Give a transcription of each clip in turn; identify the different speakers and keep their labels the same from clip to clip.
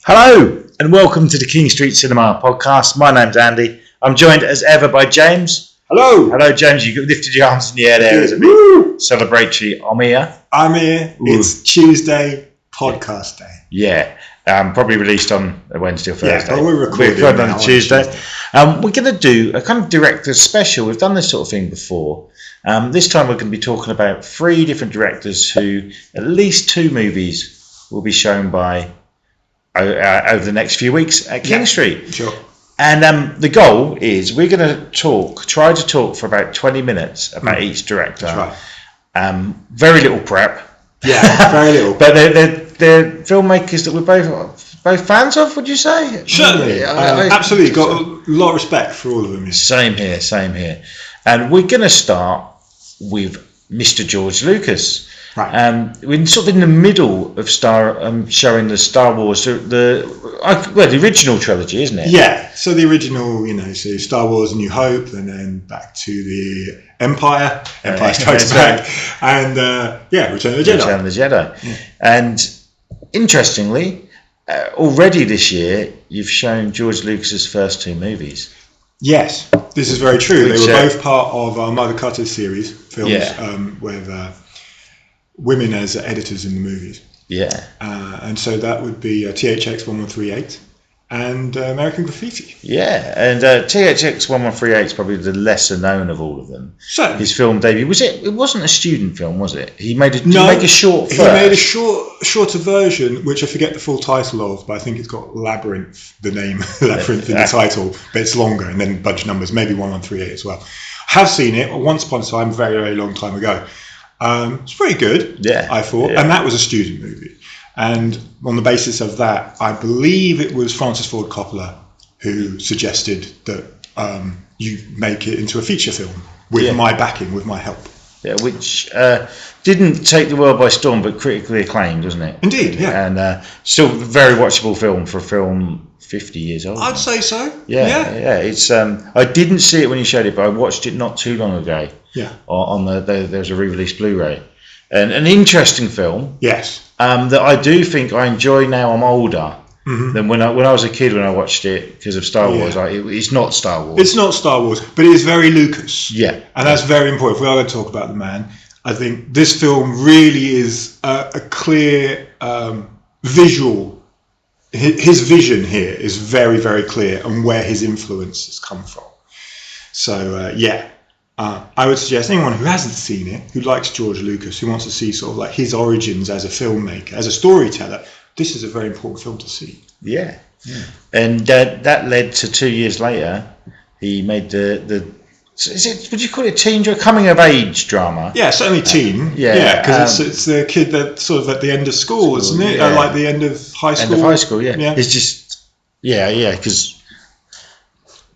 Speaker 1: Hello and welcome to the King Street Cinema podcast. My name's Andy. I'm joined as ever by James.
Speaker 2: Hello.
Speaker 1: Hello, James. You lifted your arms in the air there as a bit celebratory. I'm here.
Speaker 2: I'm here. Ooh. It's Tuesday, podcast day.
Speaker 1: Yeah. Probably released on a Wednesday or Thursday.
Speaker 2: Yeah, but we're recording
Speaker 1: on a Tuesday. We're going to do a kind of director's special. We've done this sort of thing before. This time we're going to be talking about 3 different directors who at least 2 movies will be shown by over the next few weeks at King Street.
Speaker 2: Sure.
Speaker 1: And the goal is we're going to try to talk for about 20 minutes about each director.
Speaker 2: That's right.
Speaker 1: Very little prep.
Speaker 2: Yeah, very little.
Speaker 1: But they're filmmakers that we're both fans of, would you say?
Speaker 2: Certainly. Absolutely. Got a lot of respect for all of them.
Speaker 1: Same here. And we're going to start with Mr. George Lucas.
Speaker 2: Right.
Speaker 1: We're sort of in the middle of showing the Star Wars, the original trilogy, isn't it?
Speaker 2: Yeah. So the original, so Star Wars: New Hope, and then back to the Empire Strikes Back, and Return of the
Speaker 1: Jedi. Yeah. And interestingly, already this year you've shown George Lucas's first 2 movies.
Speaker 2: Yes, this is very true. They were both part of our Mother Cutters series films, with women as editors in the movies.
Speaker 1: Yeah.
Speaker 2: And so that would be THX 1138 and American Graffiti.
Speaker 1: Yeah, and THX 1138 is probably the lesser known of all of them.
Speaker 2: So
Speaker 1: his film debut it wasn't a student film, was it? He made a short first.
Speaker 2: He made a shorter version, which I forget the full title of, but I think it's got Labyrinth, the name Labyrinth in the title, but it's longer, and then a bunch of numbers, maybe 1138 as well. Have seen it once upon a time, very, very long time ago. It's pretty good, I thought, and that was a student movie. And on the basis of that, I believe it was Francis Ford Coppola who suggested that you make it into a feature film with my backing, with my help. Yeah,
Speaker 1: which didn't take the world by storm, but critically acclaimed, wasn't it?
Speaker 2: Indeed, yeah.
Speaker 1: And still a very watchable film for a film 50 years old.
Speaker 2: I'd say so.
Speaker 1: Yeah. It's I didn't see it when you showed it, but I watched it not too long ago.
Speaker 2: Yeah.
Speaker 1: On there's a re-released Blu-ray, and an interesting film.
Speaker 2: Yes.
Speaker 1: That I do think I enjoy now I'm older than when I was a kid when I watched it because of Star Wars. It's not Star Wars.
Speaker 2: It's not Star Wars, but it is very Lucas.
Speaker 1: Yeah.
Speaker 2: And that's very important. If we are going to talk about the man, I think this film really is a clear visual. His vision here is very, very clear and where his influence has come from. So, I would suggest anyone who hasn't seen it, who likes George Lucas, who wants to see sort of like his origins as a filmmaker, as a storyteller, this is a very important film to see.
Speaker 1: Yeah. And that led to 2 years later, he made would you call it teen or coming of age drama?
Speaker 2: Yeah, certainly teen. Because it's the kid that sort of at the end of school, isn't it?
Speaker 1: Yeah.
Speaker 2: Like the end of high school.
Speaker 1: End of high school, yeah. It's just, because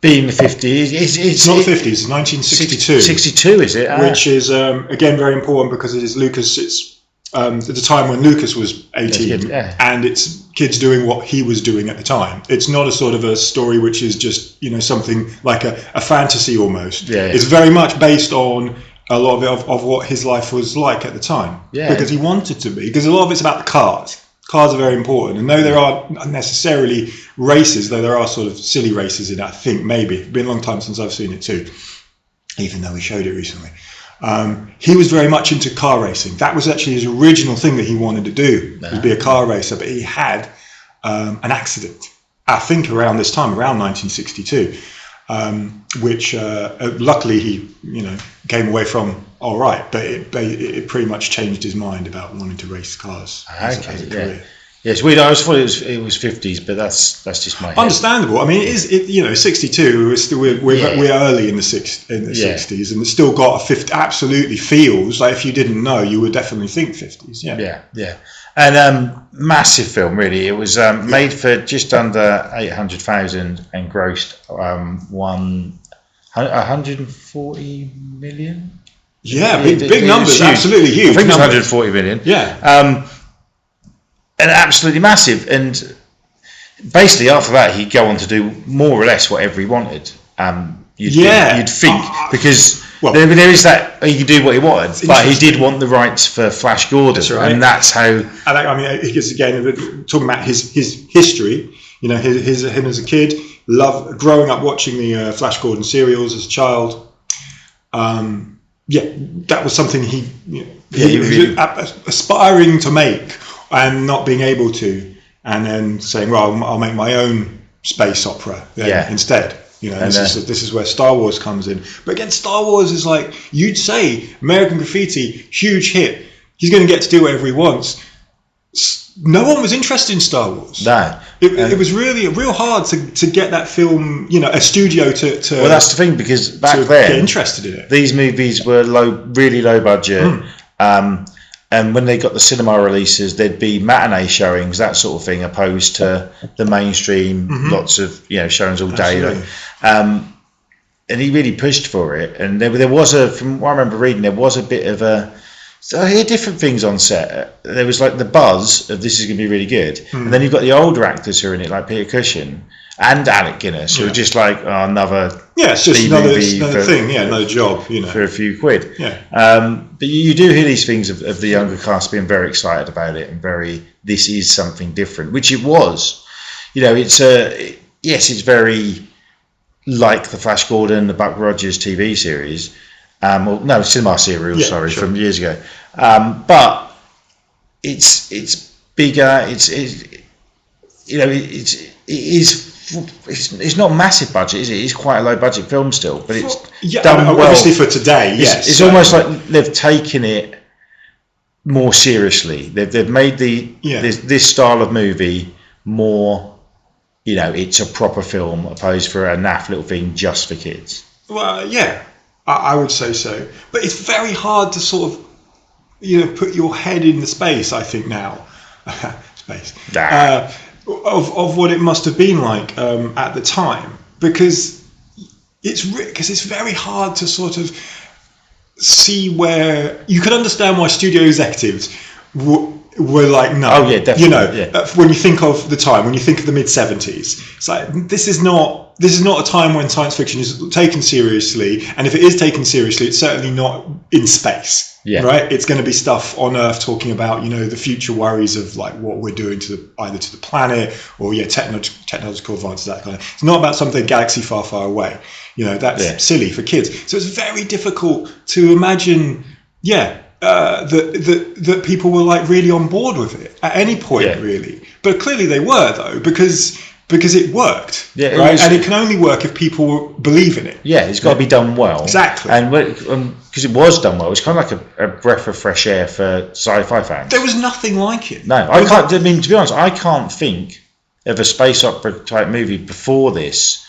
Speaker 1: being the 50s,
Speaker 2: it's not the 50s, it's 1962.
Speaker 1: 62, is it?
Speaker 2: Which is, again, very important because it is Lucas, it's at the time when Lucas was 18, and it's kids doing what he was doing at the time. It's not a sort of a story which is just, something like a fantasy almost.
Speaker 1: Yeah.
Speaker 2: It's very much based on a lot of it of what his life was like at the time.
Speaker 1: Yeah.
Speaker 2: Because he wanted to be. Because a lot of it's about the cars. Cars are very important. And though there aren't necessarily races, though there are sort of silly races in it, I think maybe. It's been a long time since I've seen it too, even though we showed it recently. He was very much into car racing. That was actually his original thing that he wanted to do, was be a car racer. But he had an accident, I think around this time, around 1962, which luckily he, came away from all right. But it pretty much changed his mind about wanting to race cars as a career.
Speaker 1: Yes, I always thought it was 50s, but that's just my head.
Speaker 2: Understandable. I mean, it is 62. We're early in the 60s, and it's still got absolutely feels like if you didn't know, you would definitely think 50s.
Speaker 1: Yeah. And massive film, really. It was made for just under 800,000 and grossed 140 million.
Speaker 2: Yeah, big numbers, absolutely huge.
Speaker 1: I think it was 140 million.
Speaker 2: Yeah.
Speaker 1: And absolutely massive, and basically after that he'd go on to do more or less whatever he wanted. You'd think because
Speaker 2: Well,
Speaker 1: there is that he could do what he wanted, but he did want the rights for Flash Gordon,
Speaker 2: that's right.
Speaker 1: and that's how.
Speaker 2: I mean, because again, talking about his history, him as a kid, growing up watching the Flash Gordon serials as a child. That was something he was aspiring to make and not being able to, and then saying, "Well, I'll make my own space opera instead." This is where Star Wars comes in. But again, Star Wars is like, you'd say American Graffiti, huge hit. He's going to get to do whatever he wants. No one was interested in Star Wars.
Speaker 1: No.
Speaker 2: It was really real hard to get that film, a studio to well,
Speaker 1: that's the thing, because back then,
Speaker 2: get interested in it.
Speaker 1: These movies were really low budget. And when they got the cinema releases, there'd be matinee showings, that sort of thing, opposed to the mainstream, lots of showings all day. And he really pushed for it. And there was from what I remember reading, there was a bit of so I hear different things on set. There was like the buzz of this is going to be really good, and then you've got the older actors who are in it, like Peter Cushing and Alec Guinness, who are just like another. Yeah, it's just another
Speaker 2: thing. Yeah, another job.
Speaker 1: For a few quid.
Speaker 2: Yeah.
Speaker 1: But you do hear these things of the younger cast being very excited about it and this is something different, which it was. It's very like the Flash Gordon, the Buck Rogers TV series. Cinema serial, from years ago. But it's bigger. It's not a massive budget, is it? It's quite a low budget film still, but it's done well.
Speaker 2: Obviously for today, yes.
Speaker 1: It's almost like they've taken it more seriously. They've made this style of movie more. It's a proper film opposed for a naff little thing just for kids.
Speaker 2: Well, yeah. I would say so, but it's very hard to sort of, put your head in the space. I think now, of what it must have been like at the time, because it's very hard to sort of see where you can understand why studio executives were like, no.
Speaker 1: Oh yeah, definitely.
Speaker 2: When you think of the time, when you think of the mid-70s, it's like this is not a time when science fiction is taken seriously, and if it is taken seriously, it's certainly not in space. Yeah. Right? It's going to be stuff on Earth talking about, the future worries of like what we're doing either to the planet or technological advances, that kind of. It's not about something galaxy far, far away. That's silly for kids. So it's very difficult to imagine. That people were like really on board with it at any point, really. But clearly they were, though, because it worked, right? And it can only work if people believe in it.
Speaker 1: Yeah, it's got to be done well.
Speaker 2: Exactly.
Speaker 1: And because it was done well, it was kind of like a breath of fresh air for sci-fi fans.
Speaker 2: There was nothing like it.
Speaker 1: No, I can't. I mean, to be honest, I can't think of a space opera type movie before this.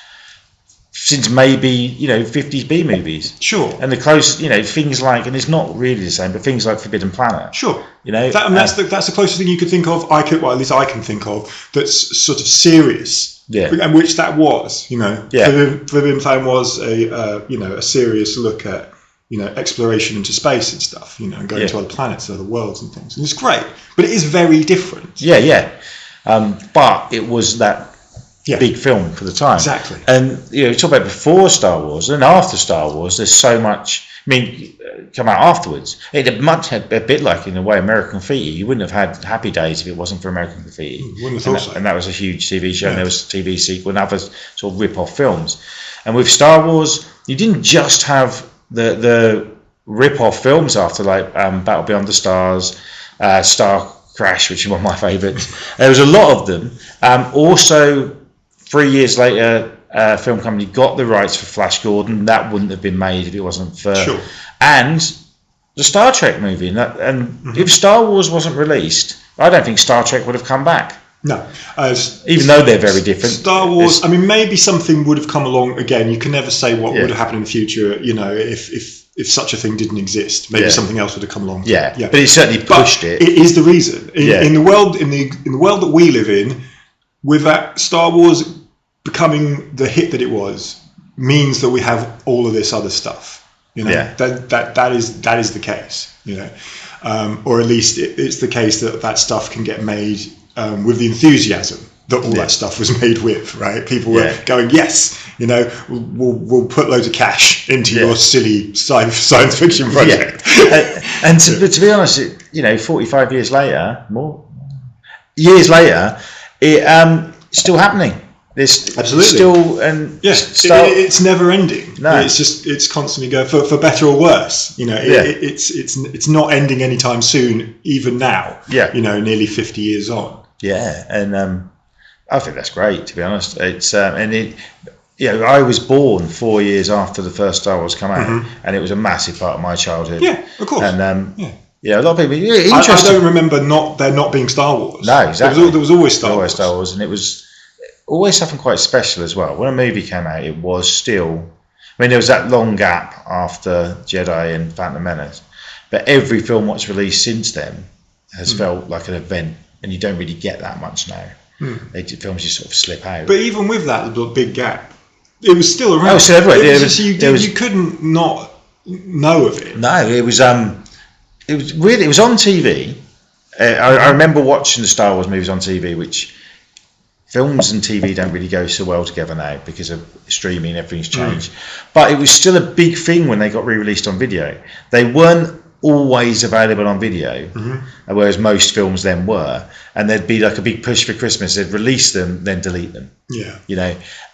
Speaker 1: Since maybe 50s B movies,
Speaker 2: sure,
Speaker 1: and the close things like, and it's not really the same, but things like Forbidden Planet,
Speaker 2: sure, that's the closest thing you could think of. At least I can think of that's sort of serious, and which that was, Forbidden Planet was a serious look at exploration into space and stuff, and going to other planets, other worlds and things, and it's great, but it is very different.
Speaker 1: But it was that. Big film for the time.
Speaker 2: Exactly.
Speaker 1: And talk about before Star Wars and after Star Wars, there's so much. I mean, come out afterwards. It had a bit like, in a way, American Graffiti. You wouldn't have had Happy Days if it wasn't for American Graffiti.
Speaker 2: Wouldn't have thought so.
Speaker 1: And that was a huge TV show. And there was a TV sequel and other sort of rip-off films. And with Star Wars, you didn't just have the rip-off films after, like Battle Beyond the Stars, Star Crash, which is one of my favourites. There was a lot of them. Also. 3 years later, a film company got the rights for Flash Gordon. That wouldn't have been made if it wasn't for...
Speaker 2: Sure.
Speaker 1: And the Star Trek movie. If Star Wars wasn't released, I don't think Star Trek would have come back.
Speaker 2: No.
Speaker 1: Even though they're very different.
Speaker 2: Star Wars, maybe something would have come along again. You can never say what would have happened in the future, if such a thing didn't exist. Maybe something else would have come along.
Speaker 1: Yeah. But it certainly pushed it.
Speaker 2: It is the reason. In the world that we live in, with that Star Wars becoming the hit that it was, means that we have all of this other stuff. That is the case. Or at least it's the case that stuff can get made with the enthusiasm that all that stuff was made with, right? People were going, yes, we'll put loads of cash into your silly science fiction project.
Speaker 1: And to be honest, 45 years later, it's still happening. There's
Speaker 2: absolutely
Speaker 1: still
Speaker 2: it's never ending.
Speaker 1: No.
Speaker 2: It's constantly going for better or worse. It's not ending anytime soon, even now. Nearly 50 years on.
Speaker 1: And I think that's great, to be honest. It's I was born 4 years after the first Star Wars came out, and it was a massive part of my childhood.
Speaker 2: Yeah, of course.
Speaker 1: And a lot of people. Interesting.
Speaker 2: I don't remember there not being Star Wars.
Speaker 1: No, exactly.
Speaker 2: There was always Star Wars,
Speaker 1: and it was always something quite special as well. When a movie came out, it was still. I mean, there was that long gap after Jedi and Phantom Menace, but every film what's released since then has felt like an event, and you don't really get that much now. Films just sort of slip out.
Speaker 2: But even with that big gap, it was still around.
Speaker 1: Oh, so everywhere.
Speaker 2: You couldn't not know of it.
Speaker 1: No, it was weird. It was on TV. I remember watching the Star Wars movies on TV, which films and TV don't really go so well together now because of streaming. Everything's changed. But it was still a big thing when they got re-released on video. They weren't always available on video, whereas most films then were, and there'd be like a big push for Christmas. They'd release them, then delete them.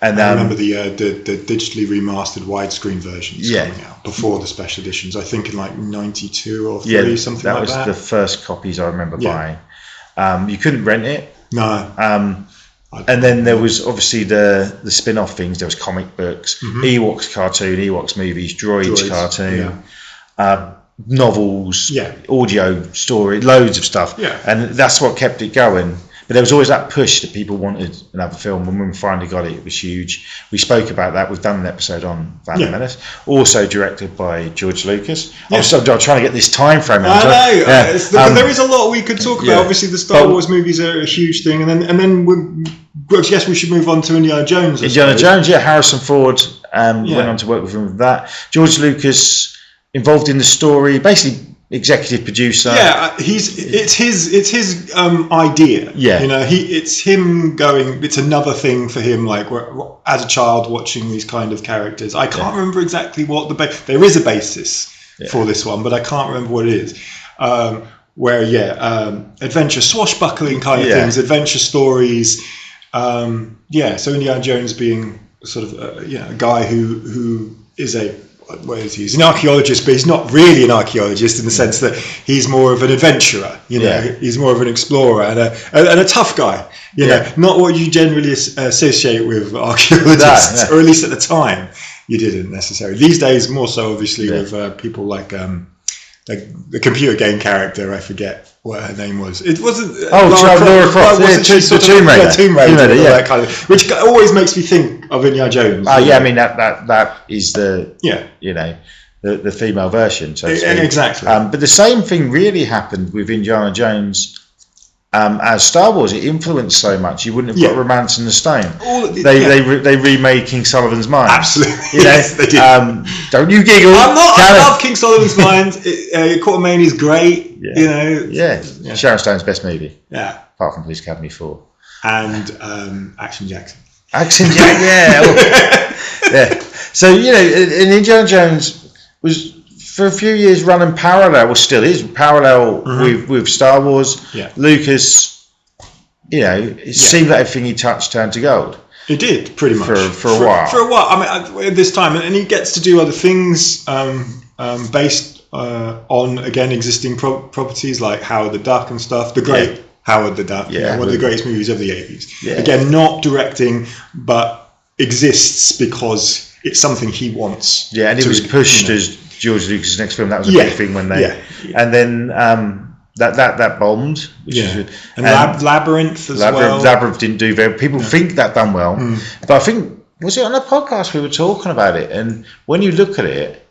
Speaker 1: And I
Speaker 2: remember the digitally remastered widescreen versions coming out before the special editions. I think in like 92 or 3, something like that.
Speaker 1: That was the first copies I remember buying. You couldn't rent it.
Speaker 2: No.
Speaker 1: And then there was obviously the spin-off things. There was comic books, Ewoks cartoon, Ewoks movies, Droids cartoon. Novels, audio story, loads of stuff, and that's what kept it going. But there was always that push that people wanted another film, and when we finally got it, it was huge. We spoke about that. We've done an episode on Phantom Menace, also directed by George Lucas. I'm trying to get this time frame.
Speaker 2: There is a lot we could talk about. Obviously, the Star Wars movies are a huge thing, and then I guess we should move on to Indiana Jones.
Speaker 1: Jones, Harrison Ford went on to work with him with that. George Lucas involved in the story, basically executive producer.
Speaker 2: It's his idea. It's him going. It's another thing for him. Like as a child watching these kind of characters, I can't remember exactly what there is a basis for this one, but I can't remember what it is. Adventure, swashbuckling kind of things, adventure stories. So Indiana Jones being sort of a guy who is he's an archaeologist, but he's not really an archaeologist in the sense that he's more of an adventurer. He's more of an explorer and a tough guy. Not what you generally associate with archaeologists, or at least at the time you didn't necessarily. These days, more so, obviously, with people like the computer game character. I forget what her name was. It wasn't.
Speaker 1: Laura Croft. The Tomb Raider.
Speaker 2: Tomb Raider, that kind of, which always makes me think of Indiana Jones.
Speaker 1: I mean that is the the female version. So to speak.
Speaker 2: Exactly.
Speaker 1: But the same thing really happened with Indiana Jones. As Star Wars, it influenced so much. You wouldn't have got Romance in the Stone. They remade King Sullivan's Mines.
Speaker 2: Absolutely, yes, they did.
Speaker 1: Don't you giggle?
Speaker 2: I love King Sullivan's Mines. Quatermain is great.
Speaker 1: Sharon Stone's best movie.
Speaker 2: Yeah,
Speaker 1: apart from Police Academy 4
Speaker 2: and Action Jackson.
Speaker 1: Action Jackson, So and Indiana Jones was for a few years running parallel, still is parallel with Star Wars. Lucas, it seemed like everything he touched turned to gold.
Speaker 2: It did, pretty much.
Speaker 1: For a while.
Speaker 2: For a while. I mean, at this time, and he gets to do other things based on, again, existing properties like Howard the Duck and stuff. The great Howard the Duck, one of the greatest movies of the 80s. Again, not directing, but exists because it's something he wants. And
Speaker 1: it was pushed as George Lucas' next film. That was a big thing when they and then that bombed,
Speaker 2: Labyrinth as well.
Speaker 1: Labyrinth didn't do very. People think that done well, but I think was it on a podcast we were talking about it, and when you look at it,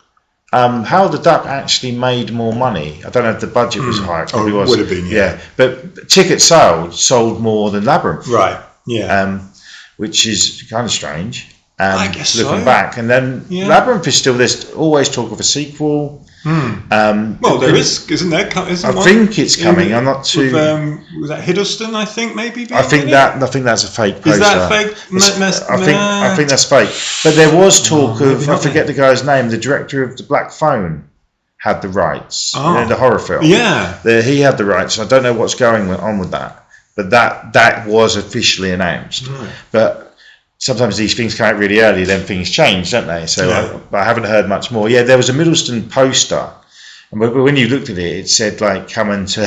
Speaker 1: Howard the Duck actually made more money. I don't know if the budget was higher. It probably was.
Speaker 2: Would have been,
Speaker 1: but tickets sold more than Labyrinth,
Speaker 2: right?
Speaker 1: Which is kind of strange.
Speaker 2: I guess
Speaker 1: looking back, and then Labyrinth is still this. Always talk of a sequel.
Speaker 2: Well, there isn't there?
Speaker 1: I think it's coming. I'm not too.
Speaker 2: Was that Hiddleston? I think maybe.
Speaker 1: I think that's a fake poster.
Speaker 2: Is that fake?
Speaker 1: I think that's fake. But there was talk of, I forget the guy's name, the director of The Black Phone had the rights. The horror film.
Speaker 2: Yeah.
Speaker 1: He had the rights. I don't know what's going on with that, but that was officially announced. Right. But sometimes these things come out really early, then things change, don't they? So I haven't heard much more. Yeah, there was a Middleton poster, and when you looked at it, it said like coming to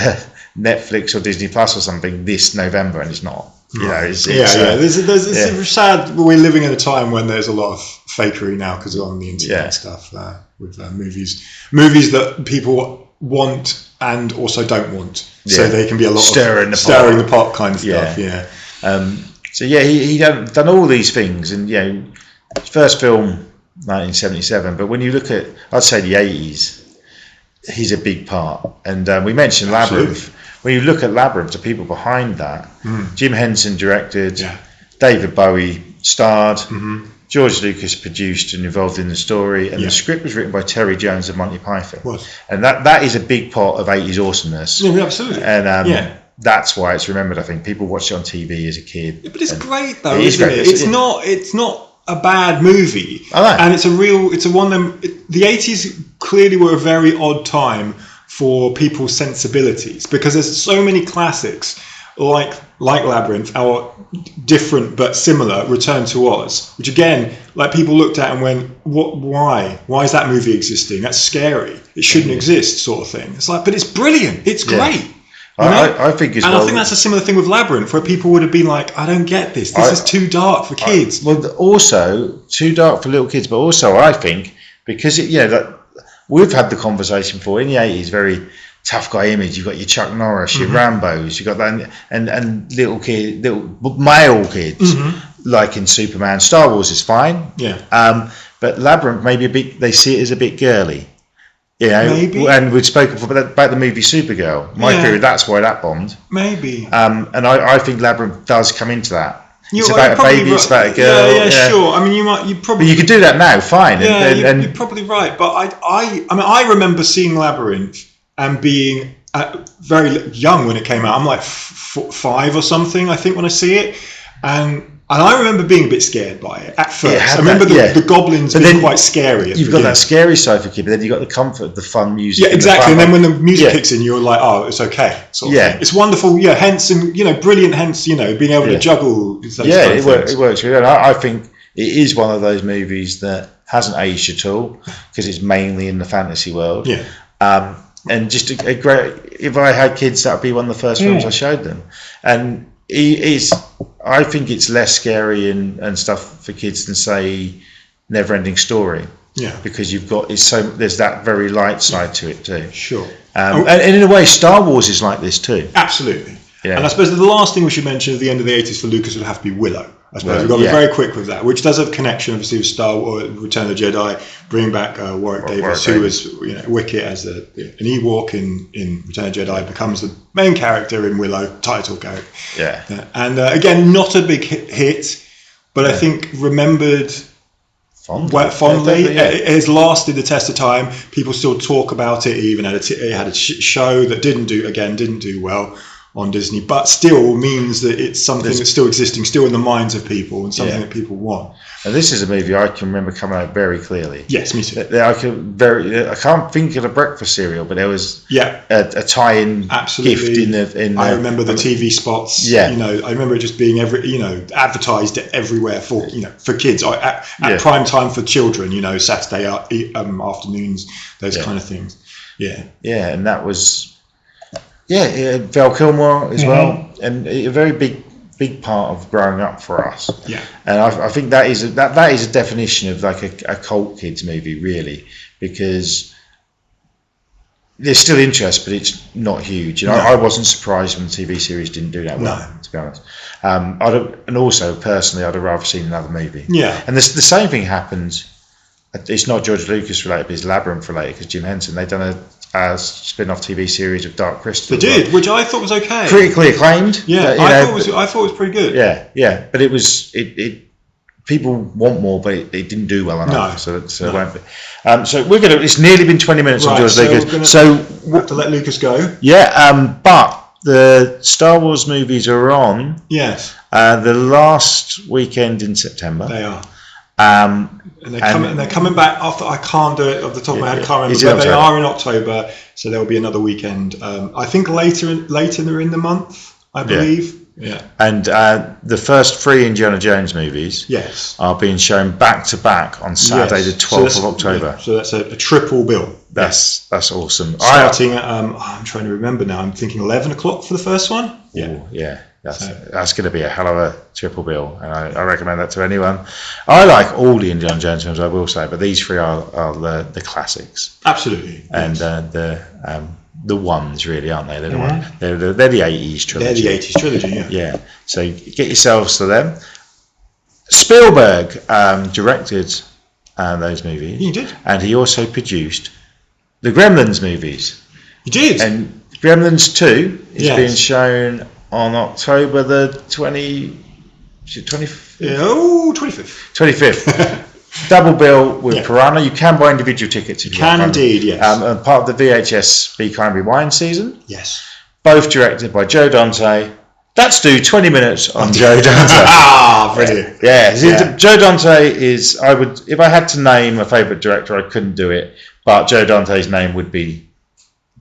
Speaker 1: Netflix or Disney Plus or something this November, and it's not. You know, it's
Speaker 2: It's sad. We're living in a time when there's a lot of fakery now because on the internet and stuff with movies that people want and also don't want, so they can be a lot
Speaker 1: stirring
Speaker 2: the pot kind of stuff. Yeah.
Speaker 1: So he done all these things, and first film 1977. But when you look at, I'd say the 80s, he's a big part. And we mentioned Labyrinth. When you look at Labyrinth, the people behind that, Jim Henson directed, David Bowie starred, George Lucas produced and involved in the story, and the script was written by Terry Jones of Monty Python. And that is a big part of 80s awesomeness.
Speaker 2: Yeah, absolutely.
Speaker 1: And that's why it's remembered. I think people watched it on TV as a kid.
Speaker 2: But it's great though, isn't it? It's not a bad movie, and it's a one of them. The 80s clearly were a very odd time for people's sensibilities because there's so many classics like Labyrinth, our different but similar Return to Oz, which again, like people looked at and went, why is that movie existing? That's scary. It shouldn't exist, sort of thing. It's like, but it's brilliant. It's great.
Speaker 1: I think as well.
Speaker 2: And I think that's a similar thing with Labyrinth, where people would have been like, I don't get this. This is too dark for kids.
Speaker 1: Also too dark for little kids, but also I think because we've had the conversation before in the 80s, very tough guy image. You've got your Chuck Norris, your Rambos, you've got that, and little male kids like in Superman. Star Wars is fine, but Labyrinth maybe they see it as a bit girly. Maybe. And we'd spoken about the movie Supergirl. My period, that's why that bombed.
Speaker 2: Maybe.
Speaker 1: And I think Labyrinth does come into that. It's about a baby, it's about a girl.
Speaker 2: Yeah, sure. I mean, you probably.
Speaker 1: But you could do that now, fine.
Speaker 2: Yeah, you're probably right. But I remember seeing Labyrinth and being very young when it came out. I'm like 5 or something, I think, when I see it, and I remember being a bit scared by it at first. I remember the goblins being quite scary.
Speaker 1: You've got that scary side for kids, but then you've got the comfort, the fun music.
Speaker 2: Yeah, exactly. And then when the music kicks in, you're like, oh, it's okay. Sort of thing. It's wonderful. Yeah, Henson, brilliant. Hence, being able to juggle.
Speaker 1: It works really well. I think it is one of those movies that hasn't aged at all because it's mainly in the fantasy world. Yeah. And just a great. If I had kids, that would be one of the first films I showed them. And I think it's less scary and stuff for kids than say Never-Ending Story. Yeah. Because there's that very light side to it too.
Speaker 2: Sure.
Speaker 1: And in a way, Star Wars is like this too.
Speaker 2: Absolutely. Yeah. And I suppose the last thing we should mention at the end of the 80s for Lucas would have to be Willow. I suppose we've got to be very quick with that, which does have a connection, obviously, with Star Wars, Return of the Jedi, bring back Warwick Davis, who was Wicket as an Ewok in Return of the Jedi, becomes the main character in Willow, title character. Yeah. And again, not a big hit, but I think remembered fondly. It has lasted the test of time. People still talk about it. It even had a show that didn't do well on Disney, but still means that it's something that's still existing, still in the minds of people, and something that people want.
Speaker 1: And this is a movie I can remember coming out very clearly.
Speaker 2: Yes, me too.
Speaker 1: I can't think of a breakfast cereal, but there was a tie-in gift in
Speaker 2: I remember the TV spots. Yeah, I remember it just being advertised everywhere for kids at prime time for children. Saturday afternoons, those kind of things. Yeah, and that was. Val Kilmer as well, and a very big part of growing up for us. Yeah, and I think that is a definition of like a cult kids movie, really, because there's still interest, but it's not huge. I wasn't surprised when the TV series didn't do that well, to be honest. And also personally, I'd have rather seen another movie. Yeah, and the same thing happened. It's not George Lucas related, but it's Labyrinth related because Jim Henson, they've done a spin-off TV series of Dark Crystal. They did, which I thought was okay.
Speaker 1: Critically acclaimed.
Speaker 2: Yeah, I thought it was pretty good.
Speaker 1: Yeah, but it people want more, but it didn't do well enough, so it won't be. So we're gonna. It's nearly been 20 minutes on George Lucas. So
Speaker 2: we'll have to let Lucas go.
Speaker 1: Yeah, but the Star Wars movies are on.
Speaker 2: Yes.
Speaker 1: The last weekend in September.
Speaker 2: They are.
Speaker 1: And
Speaker 2: they're coming back after. I can't do it off the top of my head. I can't remember, but they are in October, so there will be another weekend. I think later in the month, I believe. Yeah. And
Speaker 1: the first 3 Indiana Jones movies,
Speaker 2: are
Speaker 1: being shown back to back on Saturday, the 12th of October.
Speaker 2: Yeah, so that's a triple bill.
Speaker 1: That's awesome.
Speaker 2: Starting at I'm trying to remember now. I'm thinking 11 o'clock for the first one.
Speaker 1: Yeah. That's going to be a hell of a triple bill, and I recommend that to anyone. I like all the Indiana Jones films, I will say, but these 3 are the classics.
Speaker 2: Absolutely.
Speaker 1: And the ones, really, aren't they? They're the one. They're the 80s trilogy.
Speaker 2: They're the 80s trilogy, yeah.
Speaker 1: Yeah. So get yourselves to them. Spielberg directed those movies.
Speaker 2: He did.
Speaker 1: And he also produced the Gremlins movies.
Speaker 2: He did.
Speaker 1: And Gremlins 2 is being shown on October the 25th? 25th. Double bill with Piranha. You can buy individual tickets if you
Speaker 2: can indeed, yes.
Speaker 1: And part of the VHS Be Kind Rewind season.
Speaker 2: Yes.
Speaker 1: Both directed by Joe Dante. Let's do 20 minutes on Joe Dante.
Speaker 2: Brilliant.
Speaker 1: Yeah. Joe Dante is, if I had to name a favourite director, I couldn't do it, but Joe Dante's name would be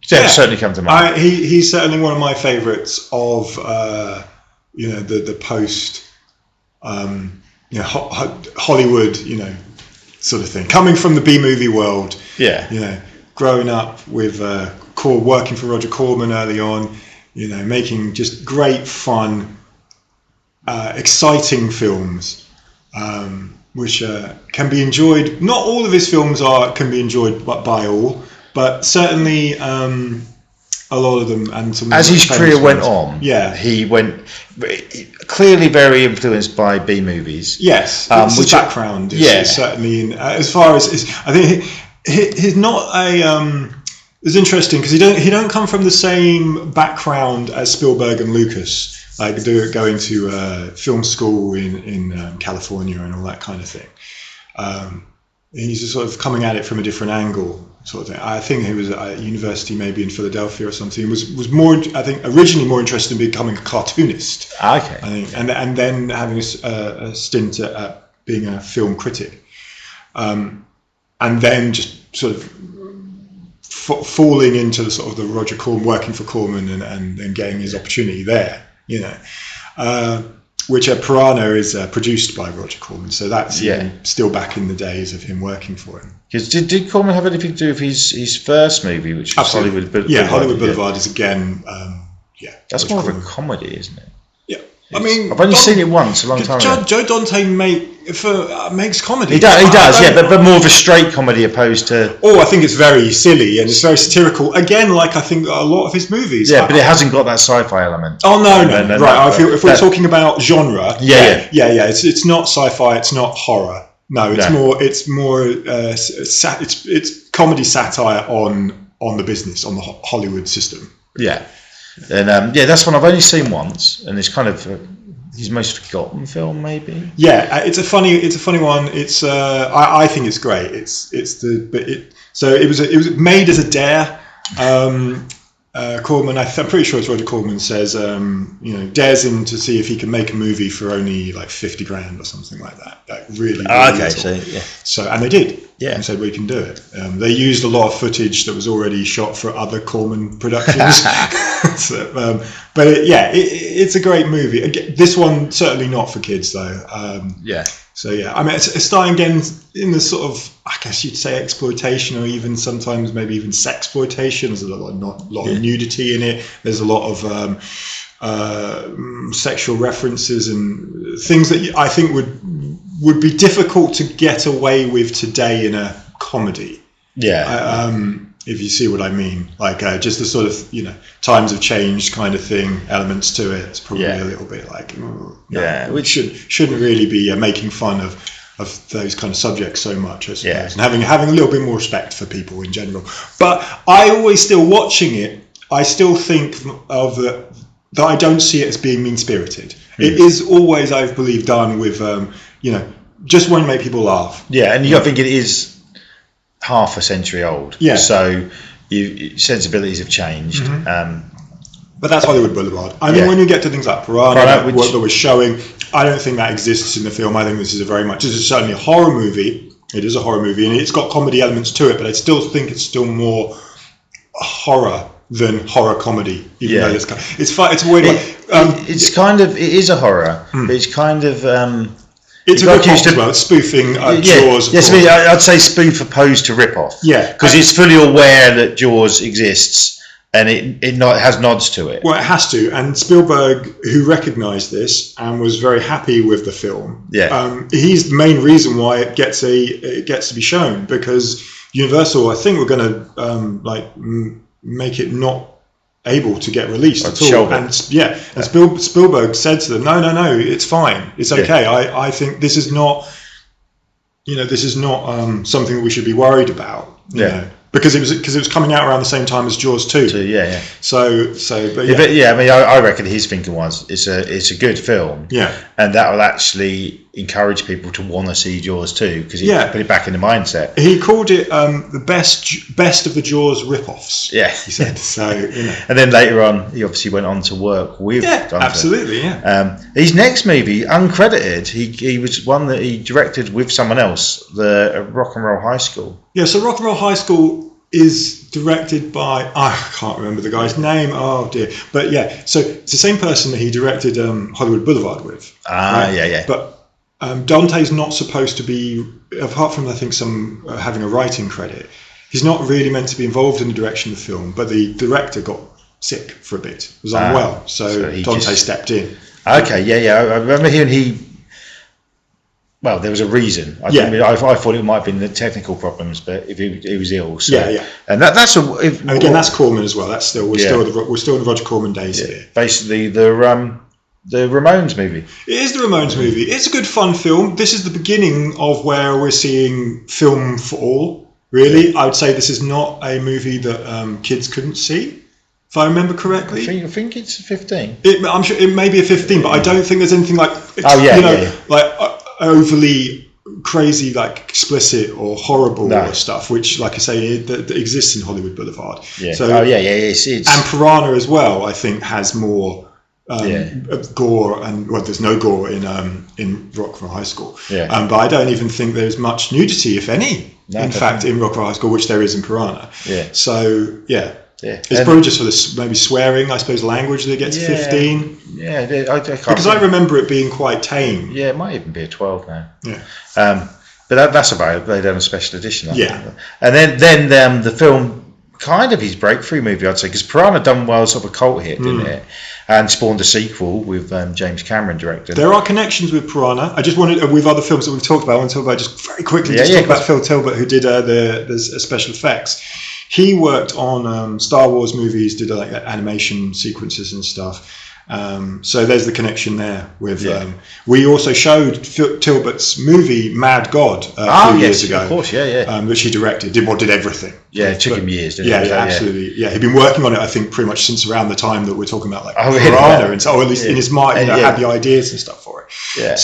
Speaker 1: certainly come to mind.
Speaker 2: He's certainly one of my favourites of the post Hollywood sort of thing, coming from the B movie world. Growing up with working for Roger Corman early on, making just great fun, exciting films, which can be enjoyed. Not all of his films can be enjoyed by all, but certainly a lot of them. And some
Speaker 1: as his career went on, he went clearly very influenced by B movies.
Speaker 2: Yes, his background is certainly as far as I think he's not a. It's interesting because he don't come from the same background as Spielberg and Lucas, like going to film school in California and all that kind of thing. He's just sort of coming at it from a different angle, sort of thing. I think he was at university, maybe in Philadelphia or something. He was more, I think, originally more interested in becoming a cartoonist.
Speaker 1: Okay.
Speaker 2: I think, and then having a stint at being a film critic, and then just sort of falling into the sort of the Roger Corman, working for Corman, and getting his opportunity there. Which Piranha is produced by Roger Corman, so that's still back in the days of him working for him.
Speaker 1: Because did Corman have anything to do with his first movie, which was Hollywood Boulevard?
Speaker 2: Hollywood Boulevard is again,
Speaker 1: that's more of a comedy, isn't it?
Speaker 2: Yeah, I mean,
Speaker 1: I've only seen it once, a long time ago.
Speaker 2: Joe Dante makes comedy.
Speaker 1: He does, but more of a straight comedy opposed to.
Speaker 2: I think it's very silly and it's very satirical. Again, like I think a lot of his movies.
Speaker 1: Yeah, but it hasn't got that sci-fi element.
Speaker 2: Oh no, right. If we're talking about genre, it's not sci-fi. It's not horror. No, it's more. It's comedy satire on the business, on the Hollywood system.
Speaker 1: Yeah. And that's one I've only seen once, and it's kind of his most forgotten film, maybe.
Speaker 2: Yeah, it's a funny one. It's I think it's great. It was made as a dare. Corman, I'm pretty sure it's Roger Corman says, dares him to see if he can make a movie for only like $50,000 or something like that. Like really.
Speaker 1: Okay,
Speaker 2: so and they did.
Speaker 1: Yeah,
Speaker 2: and said we can do it. They used a lot of footage that was already shot for other Corman productions. It's a great movie. Again, this one certainly not for kids though. So I mean, it's starting again in the sort of, I guess you'd say, exploitation, or even sometimes maybe even sexploitation. There's a lot of nudity in it. There's a lot of sexual references and things that I think would be difficult to get away with today in a comedy. If you see what I mean, like just the sort of times have changed kind of thing, elements to it. It's probably a little bit like which shouldn't really be making fun of those kind of subjects so much, I suppose, and having a little bit more respect for people in general. But I always still watching it, I still think of that I don't see it as being mean spirited. It is always, I believe, done with just won't make people laugh.
Speaker 1: Yeah, and you got to think it is half a century old.
Speaker 2: Yeah.
Speaker 1: So sensibilities have changed.
Speaker 2: Mm-hmm. But that's Hollywood Boulevard. I mean, when you get to things like Piranha, what that was showing, I don't think that exists in the film. I think this is this is certainly a horror movie. It is a horror movie, and it's got comedy elements to it, but I still think it's still more horror than horror comedy. Even though it's fun. It's a weird one.
Speaker 1: It is a horror, but it's kind of...
Speaker 2: it's a rip-off as well. It's spoofing Jaws.
Speaker 1: Yes, I mean, I'd say spoof opposed to rip-off.
Speaker 2: Yeah.
Speaker 1: Because it's fully aware that Jaws exists, and it has nods to it.
Speaker 2: Well, it has to. And Spielberg, who recognised this and was very happy with the film, he's the main reason why it gets to be shown, because Universal, I think, were going to make it not able to get released at all. And Spielberg said to them, no, it's fine, it's okay. I think this is not, something that we should be worried about. You know? Because it was coming out around the same time as Jaws 2. So
Speaker 1: I reckon his thinking was it's a good film.
Speaker 2: Yeah.
Speaker 1: And that will actually encourage people to want to see Jaws 2 because he put it back in the mindset.
Speaker 2: He called it the best of the Jaws rip-offs.
Speaker 1: Yeah.
Speaker 2: He said so.
Speaker 1: And then later on, he obviously went on to work with Dante.
Speaker 2: Absolutely. Yeah.
Speaker 1: His next movie, uncredited, he was one that he directed with someone else, the Rock and Roll High School.
Speaker 2: Yeah. So Rock and Roll High School is directed by, I can't remember the guy's name, oh dear, but so it's the same person that he directed Hollywood Boulevard with. But Dante's not supposed to be, apart from I think some having a writing credit, he's not really meant to be involved in the direction of the film, but the director got sick for a bit, was unwell, so Dante stepped in.
Speaker 1: Okay, I remember hearing well, there was a reason. I thought it might have been the technical problems, but if he was ill, so and that's
Speaker 2: that's Corman as well. That's still we're still in the Roger Corman days here.
Speaker 1: Basically, the Ramones movie.
Speaker 2: It is the Ramones movie. It's a good fun film. This is the beginning of where we're seeing film for all. Really, I would say this is not a movie that kids couldn't see. If I remember correctly,
Speaker 1: I think it's 15.
Speaker 2: I'm sure it may be a 15, but I don't think there's anything like overly crazy, like explicit or horrible stuff, which, like I say, that exists in Hollywood Boulevard.
Speaker 1: Yeah. So, it's
Speaker 2: and Piranha as well, I think, has more gore, and there's no gore in Rock and Roll High School.
Speaker 1: Yeah.
Speaker 2: But I don't even think there's much nudity, if any, in fact, in Rock and Roll High School, which there is in Piranha.
Speaker 1: Yeah.
Speaker 2: So it's probably just for this maybe swearing, I suppose, language that gets 15.
Speaker 1: Yeah, I can't
Speaker 2: because I remember it being quite tame.
Speaker 1: Yeah, it might even be a 12 now.
Speaker 2: Yeah.
Speaker 1: But that's about it. They done a special edition.
Speaker 2: Yeah.
Speaker 1: And then the film, kind of his breakthrough movie, I'd say, because Piranha done well, sort of a cult hit, didn't it? And spawned a sequel with James Cameron directing.
Speaker 2: There are connections with Piranha. I just wanted, with other films that we've talked about, I want to talk about just very quickly, talk about Phil Tilbert, who did the special effects. He worked on Star Wars movies, did like animation sequences and stuff. So there's the connection there with. We also showed Tilbert's movie Mad God a few years ago.
Speaker 1: Of course,
Speaker 2: which he directed, did everything.
Speaker 1: Yeah, it took him years, didn't it?
Speaker 2: Yeah, absolutely. Yeah, he'd been working on it, I think, pretty much since around the time that we're talking about, like
Speaker 1: Piranha,
Speaker 2: and so, or at least in his mind, had the ideas and stuff for it.
Speaker 1: Yeah.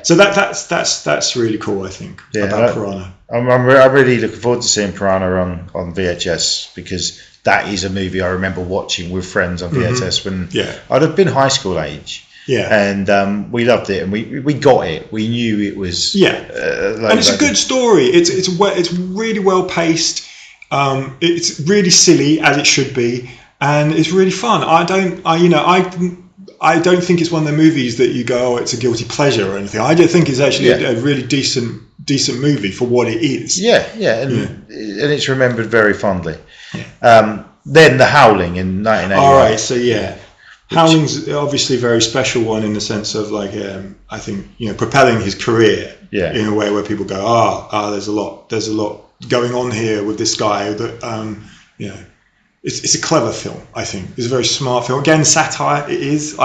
Speaker 2: So that's really cool, I think, about Piranha.
Speaker 1: I'm really looking forward to seeing Piranha on VHS, because that is a movie I remember watching with friends on VHS when I'd have been high school age. Yeah. And we loved it, and we got it. We knew it was. Yeah.
Speaker 2: And it's a good story. It's really well paced. It's really silly, as it should be, and it's really fun. I don't think it's one of the movies that you go, it's a guilty pleasure or anything. I don't think it's actually a really decent movie for what it is.
Speaker 1: And it's remembered very fondly. Then The Howling in 1981.
Speaker 2: All right, so Howling's obviously a very special one in the sense of, like, I think, propelling his career in a way where people go, there's a lot going on here with this guy that it's a clever film. I think it's a very smart film. Again, satire. It is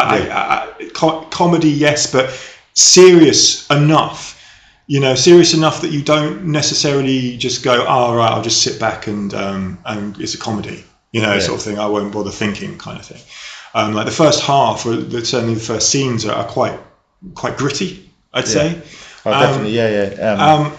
Speaker 2: comedy, yes, but serious enough. Serious enough that you don't necessarily just go, right, I'll just sit back and it's a comedy, sort of thing. I won't bother thinking, kind of thing. Like the first half, or certainly the first scenes, are quite gritty, I'd say.
Speaker 1: Oh, definitely, yeah.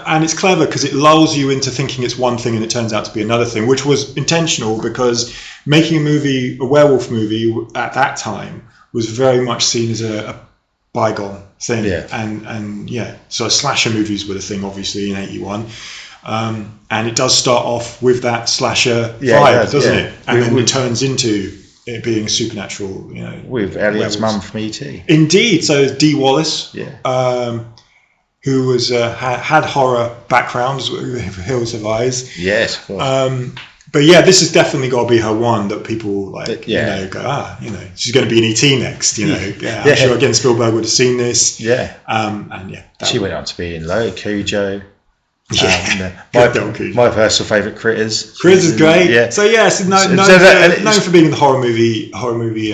Speaker 2: And it's clever because it lulls you into thinking it's one thing and it turns out to be another thing, which was intentional because making a werewolf movie at that time was very much seen as a bygone thing.
Speaker 1: Yeah.
Speaker 2: And so slasher movies were the thing, obviously, in 81. And it does start off with that slasher vibe, doesn't it? And then it turns into it being supernatural,
Speaker 1: with Elliot's mum from E.T.
Speaker 2: Indeed. So there's Dee Wallace, who was had horror backgrounds with Hills of Eyes.
Speaker 1: Yes, of course.
Speaker 2: But this has definitely got to be her one that people go, she's going to be in E.T. next, I'm sure again Spielberg would have seen this.
Speaker 1: Yeah. She went on to be in Low Cujo. My personal favourite, Critters.
Speaker 2: Critters is great. Yeah. So known for being in the horror movie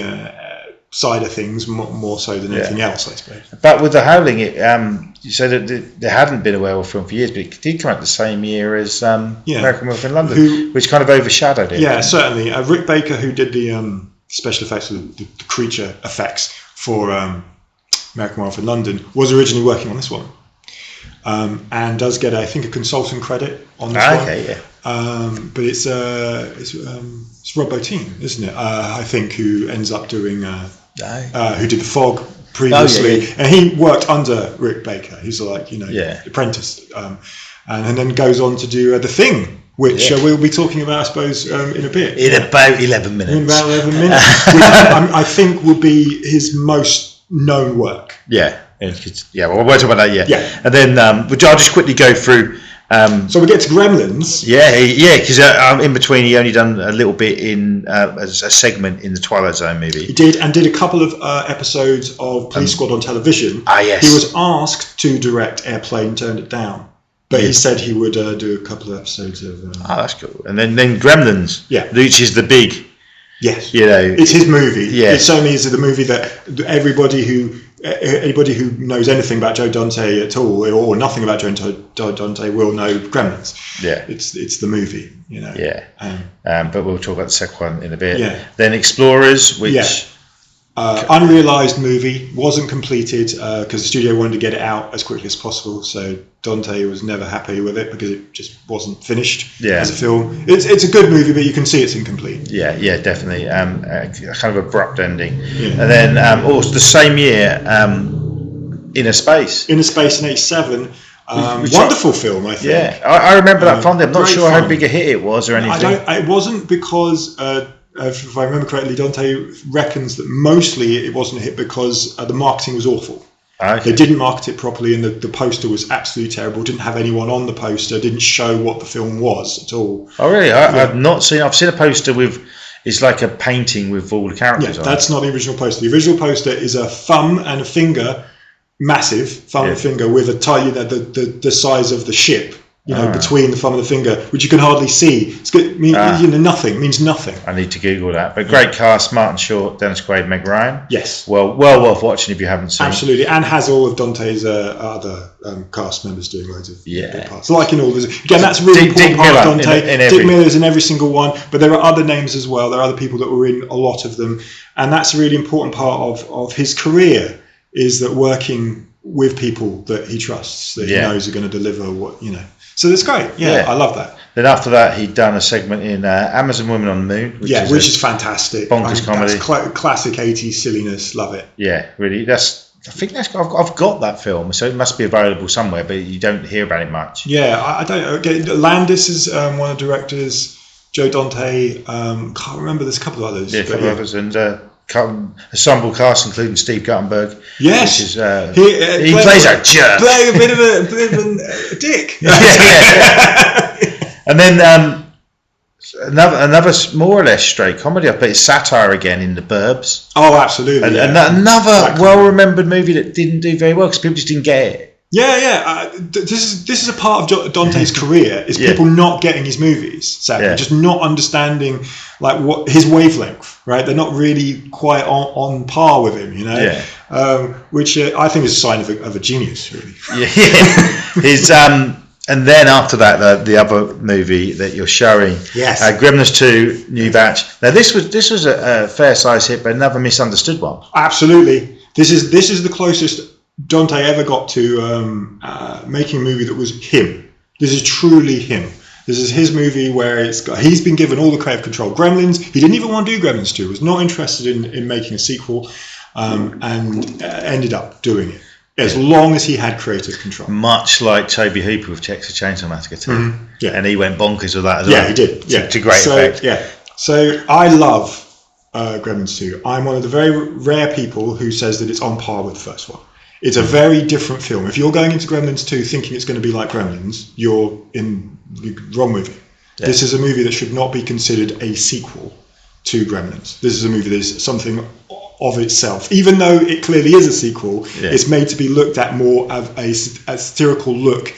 Speaker 2: side of things more so than anything else, I suppose.
Speaker 1: But with The Howling, you said that there hadn't been a werewolf film for years, but it did come out the same year as American Werewolf in London, which kind of overshadowed it.
Speaker 2: Yeah, certainly. Rick Baker, who did the special effects, the creature effects for American Werewolf in London, was originally working on this one. And does get, I think, a consultant credit on this one.
Speaker 1: Okay, yeah.
Speaker 2: But it's Rob Bottin, isn't it? I think, who ends up doing who did The Fog previously, and he worked under Rick Baker. He's apprentice, and then goes on to do The Thing, which we'll be talking about, I suppose, in a bit.
Speaker 1: In about 11 minutes.
Speaker 2: In about 11 minutes, which I think will be his most known work.
Speaker 1: Yeah. Well, we'll talk about that yet.
Speaker 2: Yeah.
Speaker 1: And then I'll just quickly go through.
Speaker 2: So we get to Gremlins.
Speaker 1: Because in between he only done a little bit in as a segment in the Twilight Zone movie.
Speaker 2: He did a couple of episodes of Police Squad on television.
Speaker 1: Yes.
Speaker 2: He was asked to direct Airplane, turned it down. But he said he would do a couple of episodes of...
Speaker 1: that's cool. And then Gremlins, which is the big...
Speaker 2: Yes. It's his movie.
Speaker 1: Yeah.
Speaker 2: It certainly is the movie that anybody who knows anything about Joe Dante at all, or nothing about Joe Dante, will know Gremlins.
Speaker 1: Yeah.
Speaker 2: It's the movie,
Speaker 1: Yeah. But we'll talk about the second one in a bit.
Speaker 2: Yeah.
Speaker 1: Then Explorers, which...
Speaker 2: unrealised movie, wasn't completed because the studio wanted to get it out as quickly as possible, so Dante was never happy with it because it just wasn't finished as a film. It's a good movie, but you can see it's incomplete. Yeah,
Speaker 1: definitely. A kind of abrupt ending. Yeah. And then also the same year, Inner Space.
Speaker 2: Inner Space in 87. Wonderful film, I think.
Speaker 1: Yeah, I remember that fondly. I'm not sure how big a hit it was or anything.
Speaker 2: It wasn't because... if I remember correctly, Dante reckons that mostly it wasn't a hit because the marketing was awful.
Speaker 1: Okay.
Speaker 2: They didn't market it properly, and the poster was absolutely terrible. Didn't have anyone on the poster. Didn't show what the film was at all.
Speaker 1: Oh, really? I've not seen. I've seen a poster with. It's like a painting with all the characters.
Speaker 2: Yeah, that's not the original poster. The original poster is a thumb and a finger, massive thumb and finger with a tiny the size of the ship. Between the thumb and the finger, which you can hardly see. It's good. Nothing. It means nothing.
Speaker 1: I need to Google that. But great cast: Martin Short, Dennis Quaid, Meg Ryan.
Speaker 2: Yes.
Speaker 1: Well worth watching if you haven't seen.
Speaker 2: Absolutely, and has all of Dante's other cast members doing loads of big parts. Like in all this. Again, that's a really important part of Dante. Dick Miller's in every single one, but there are other names as well. There are other people that were in a lot of them, and that's a really important part of his career. Is that working with people that he trusts, that he knows are going to deliver what. So that's great. Yeah, I love that.
Speaker 1: Then after that, he'd done a segment in Amazon Women on the Moon.
Speaker 2: Which is fantastic.
Speaker 1: Bonkers comedy.
Speaker 2: That's classic 80s silliness. Love it.
Speaker 1: Yeah, really. I've got that film, so it must be available somewhere, but you don't hear about it much.
Speaker 2: Yeah, I don't. Okay, Landis is one of the directors. Joe Dante. Can't remember. There's a couple of others.
Speaker 1: Yeah, a couple of others, and ensemble cast including Steve Guttenberg.
Speaker 2: Yes,
Speaker 1: which is, he plays a jerk,
Speaker 2: playing a bit of a dick.
Speaker 1: And then another more or less straight comedy. But it's satire again in The Burbs.
Speaker 2: Oh, absolutely.
Speaker 1: And another well-remembered movie that didn't do very well because people just didn't get it.
Speaker 2: Yeah. This is a part of Dante's career is people not getting his movies, sadly, just not understanding like what his wavelength, right? They're not really quite on par with him, which I think is a sign of a genius, really.
Speaker 1: His and then after that, the other movie that you're showing, Gremlins 2, New Batch. Now this was a fair size hit, but another misunderstood one.
Speaker 2: Absolutely, this is the closest Dante ever got to making a movie that was him. This is truly him. This is his movie where he's been given all the creative control. Gremlins, he didn't even want to do Gremlins 2, was not interested in making a sequel, and ended up doing it. As long as he had creative control.
Speaker 1: Much like Toby Hooper with Texas Chainsaw Massacre 2.
Speaker 2: Mm-hmm. Yeah.
Speaker 1: And he went bonkers with that as well.
Speaker 2: Yeah, he did. Yeah.
Speaker 1: To great effect.
Speaker 2: Yeah. So I love Gremlins 2. I'm one of the very rare people who says that it's on par with the first one. It's a very different film. If you're going into Gremlins 2 thinking it's going to be like Gremlins, you're in the wrong movie. Yeah. This is a movie that should not be considered a sequel to Gremlins. This is a movie that is something of itself. Even though it clearly is a sequel, it's made to be looked at more of a satirical look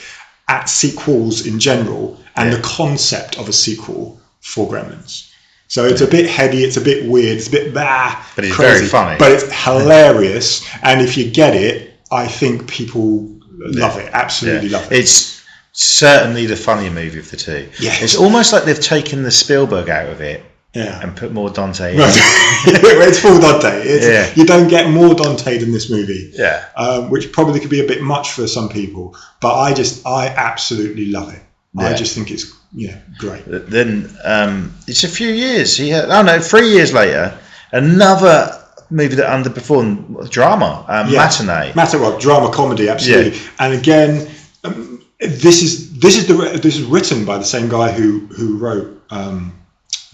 Speaker 2: at sequels in general and the concept of a sequel for Gremlins. So it's a bit heady, it's a bit weird, it's a bit
Speaker 1: but it's
Speaker 2: crazy,
Speaker 1: very funny.
Speaker 2: But it's hilarious, and if you get it, I think people love it, absolutely love it.
Speaker 1: It's certainly the funnier movie of the two.
Speaker 2: Yeah.
Speaker 1: It's almost like they've taken the Spielberg out of it and put more Dante in.
Speaker 2: Right. It's full Dante. You don't get more Dante than this movie. Which probably could be a bit much for some people, but I absolutely love it. I just think it's great.
Speaker 1: Then it's a few years. 3 years later, another movie that underperformed, drama, Matinee.
Speaker 2: Drama comedy, absolutely. And again, this is written by the same guy who wrote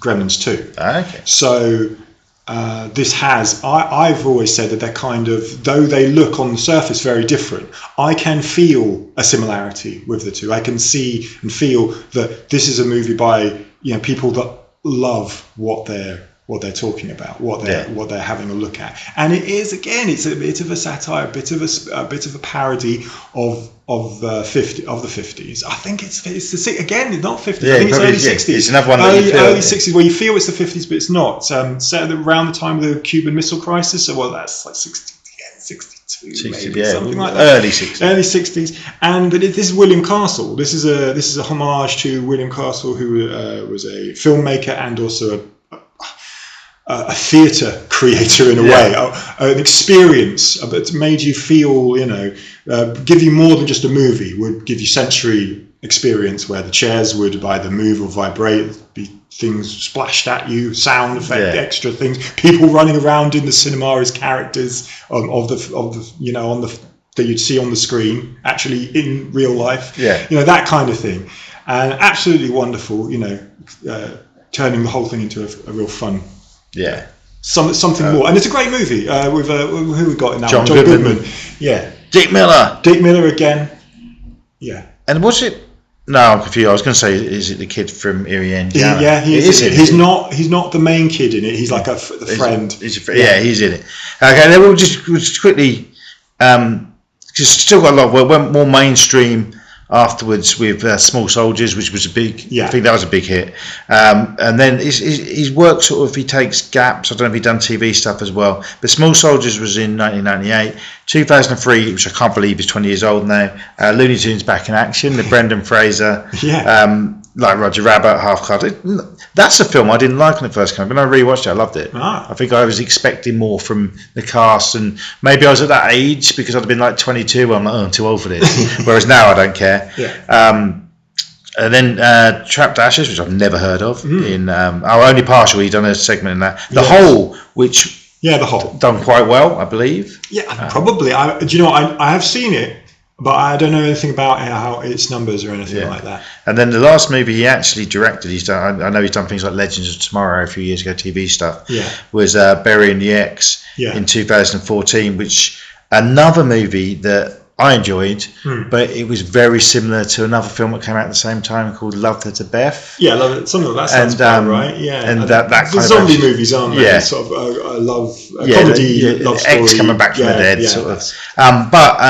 Speaker 2: Gremlins 2.
Speaker 1: Okay.
Speaker 2: So this has, I've always said that they're kind of, though they look on the surface very different, I can feel a similarity with the two. I can see and feel that this is a movie by people that love what they're talking about, what they're having a look at, and it is, again, it's a bit of a satire, a bit of a parody of the 50s. I think it's again not 50s. I think it's early 60s.
Speaker 1: It's another one
Speaker 2: early 60s where you feel it's the 50s, but it's not. Set around the time of the Cuban Missile Crisis. So that's like 62, maybe something like that.
Speaker 1: Early 60s.
Speaker 2: Early 60s, and this is William Castle. This is a homage to William Castle, who was a filmmaker and also a theatre creator in a way, an experience that made you feel, give you more than just a movie, would give you sensory experience where the chairs would either move or vibrate, be things splashed at you, sound effect, extra things, people running around in the cinema as characters that you'd see on the screen, actually in real life, that kind of thing, and absolutely wonderful, turning the whole thing into a real fun.
Speaker 1: Yeah,
Speaker 2: something more, and it's a great movie with who we got in that
Speaker 1: John
Speaker 2: one?
Speaker 1: Goodman.
Speaker 2: Yeah,
Speaker 1: Dick Miller
Speaker 2: again. Yeah,
Speaker 1: and was it? No, I'm confused. I was going to say, is it the kid from Erie, Indiana?
Speaker 2: He is. He's not the main kid in it. He's like the friend.
Speaker 1: He's in it. Okay, then we'll just quickly, because still got a lot. We went more mainstream afterwards with Small Soldiers, which was a big, I think that was a big hit, and then his work sort of, he takes gaps. I don't know if he'd done TV stuff as well, but Small Soldiers was in 1998. 2003, which I can't believe is 20 years old now, Looney Tunes Back in Action, the Brendan Fraser, like Roger Rabbit, Half-Card. That's a film I didn't like when it first came, but when I rewatched it, I loved it. I think I was expecting more from the cast, and maybe I was at that age because I'd have been like 22, I'm like, I'm too old for this, whereas now I don't care. And then Trapped Ashes, which I've never heard of, in only partially done a segment in that. The Hole, which
Speaker 2: The Hole
Speaker 1: done quite well, I believe.
Speaker 2: Probably. Do you know what? I have seen it, but I don't know anything about how its numbers or anything like that.
Speaker 1: And then the last movie he actually directed, he's done. I know he's done things like Legends of Tomorrow a few years ago, TV stuff. Was Burying the Ex in 2014, which another movie that I enjoyed, but it was very similar to another film that came out at the same time called Love Her to Beth.
Speaker 2: Yeah, Love It. Something like that sounds about right. Yeah,
Speaker 1: and that kind of
Speaker 2: zombie movies, aren't they? Yeah, sort of a love, comedy, love story.
Speaker 1: Ex coming back from the dead, sort of. But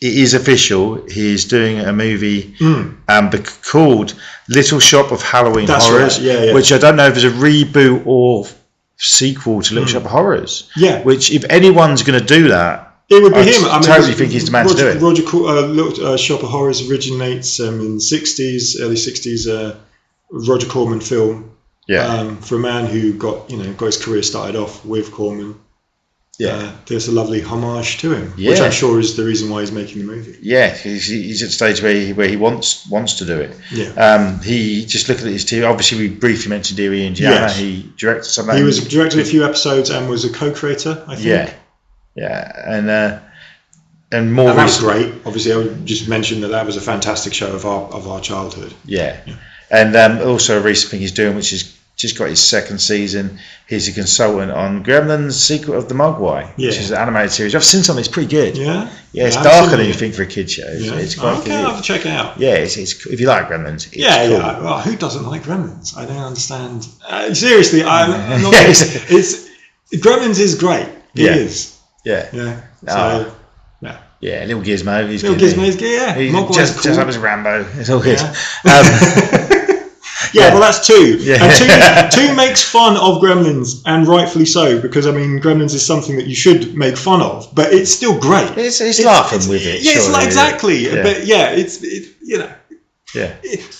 Speaker 1: it is official. He's doing a movie called Little Shop of Halloween Horrors, which I don't know if it's a reboot or sequel to Little Shop of Horrors. Yeah, which if anyone's going to do that,
Speaker 2: it would be him.
Speaker 1: I totally think he's the man to do it.
Speaker 2: Little Shop of Horrors originates in the 60s, early 60s. Roger Corman film. For a man who got his career started off with Corman. there's a lovely homage to him,
Speaker 1: Yeah.
Speaker 2: which I'm sure is the reason why he's making the movie.
Speaker 1: Yeah, he's at the stage where he wants to do it.
Speaker 2: Yeah.
Speaker 1: He just looking at his TV. Obviously, we briefly mentioned Andee and James.
Speaker 2: Yes.
Speaker 1: He directed something.
Speaker 2: He was directed a few episodes and was a co-creator, I think.
Speaker 1: Yeah, and more.
Speaker 2: And that was great. Obviously, I would just mention that was a fantastic show of our childhood.
Speaker 1: Yeah. And also a recent thing he's doing, which is just got his second season. He's a consultant on Gremlins: Secret of the Mogwai, which is an animated series. I've seen something; it's pretty good.
Speaker 2: Yeah,
Speaker 1: it's darker than you think for a kid show. It's quite
Speaker 2: okay, I'll have to check it out.
Speaker 1: Yeah, it's if you like Gremlins. It's cool.
Speaker 2: Well, who doesn't like Gremlins? I don't understand. Seriously, I'm not. Gremlins is great. It is.
Speaker 1: Yeah.
Speaker 2: So,
Speaker 1: yeah, little Gizmo. He's
Speaker 2: little
Speaker 1: good.
Speaker 2: Gizmo's good. Yeah,
Speaker 1: He's just up as Rambo. It's all good.
Speaker 2: Well, that's 2.
Speaker 1: Yeah.
Speaker 2: And 2 makes fun of Gremlins, and rightfully so, because Gremlins is something that you should make fun of, but it's still great.
Speaker 1: It's laughing with it.
Speaker 2: Yeah,
Speaker 1: surely.
Speaker 2: exactly.
Speaker 1: Yeah.
Speaker 2: But it's
Speaker 1: Yeah.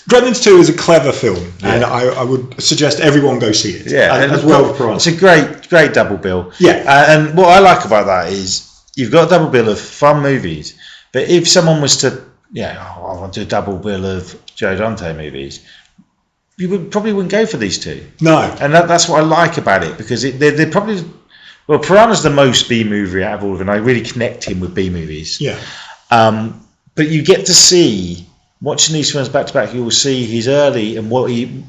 Speaker 2: Gremlins 2 is a clever film, and I would suggest everyone go see it.
Speaker 1: Yeah,
Speaker 2: and as well.
Speaker 1: It's a great double bill.
Speaker 2: Yeah.
Speaker 1: And what I like about that is you've got a double bill of fun movies, but if someone was to, I want to do a double bill of Joe Dante movies, you probably wouldn't go for these 2.
Speaker 2: No.
Speaker 1: And that's what I like about it, because they're probably, well, Piranha's the most B movie out of all of them. I really connect him with B movies.
Speaker 2: Yeah.
Speaker 1: But you get to see, watching these films back to back, you will see his early and what he,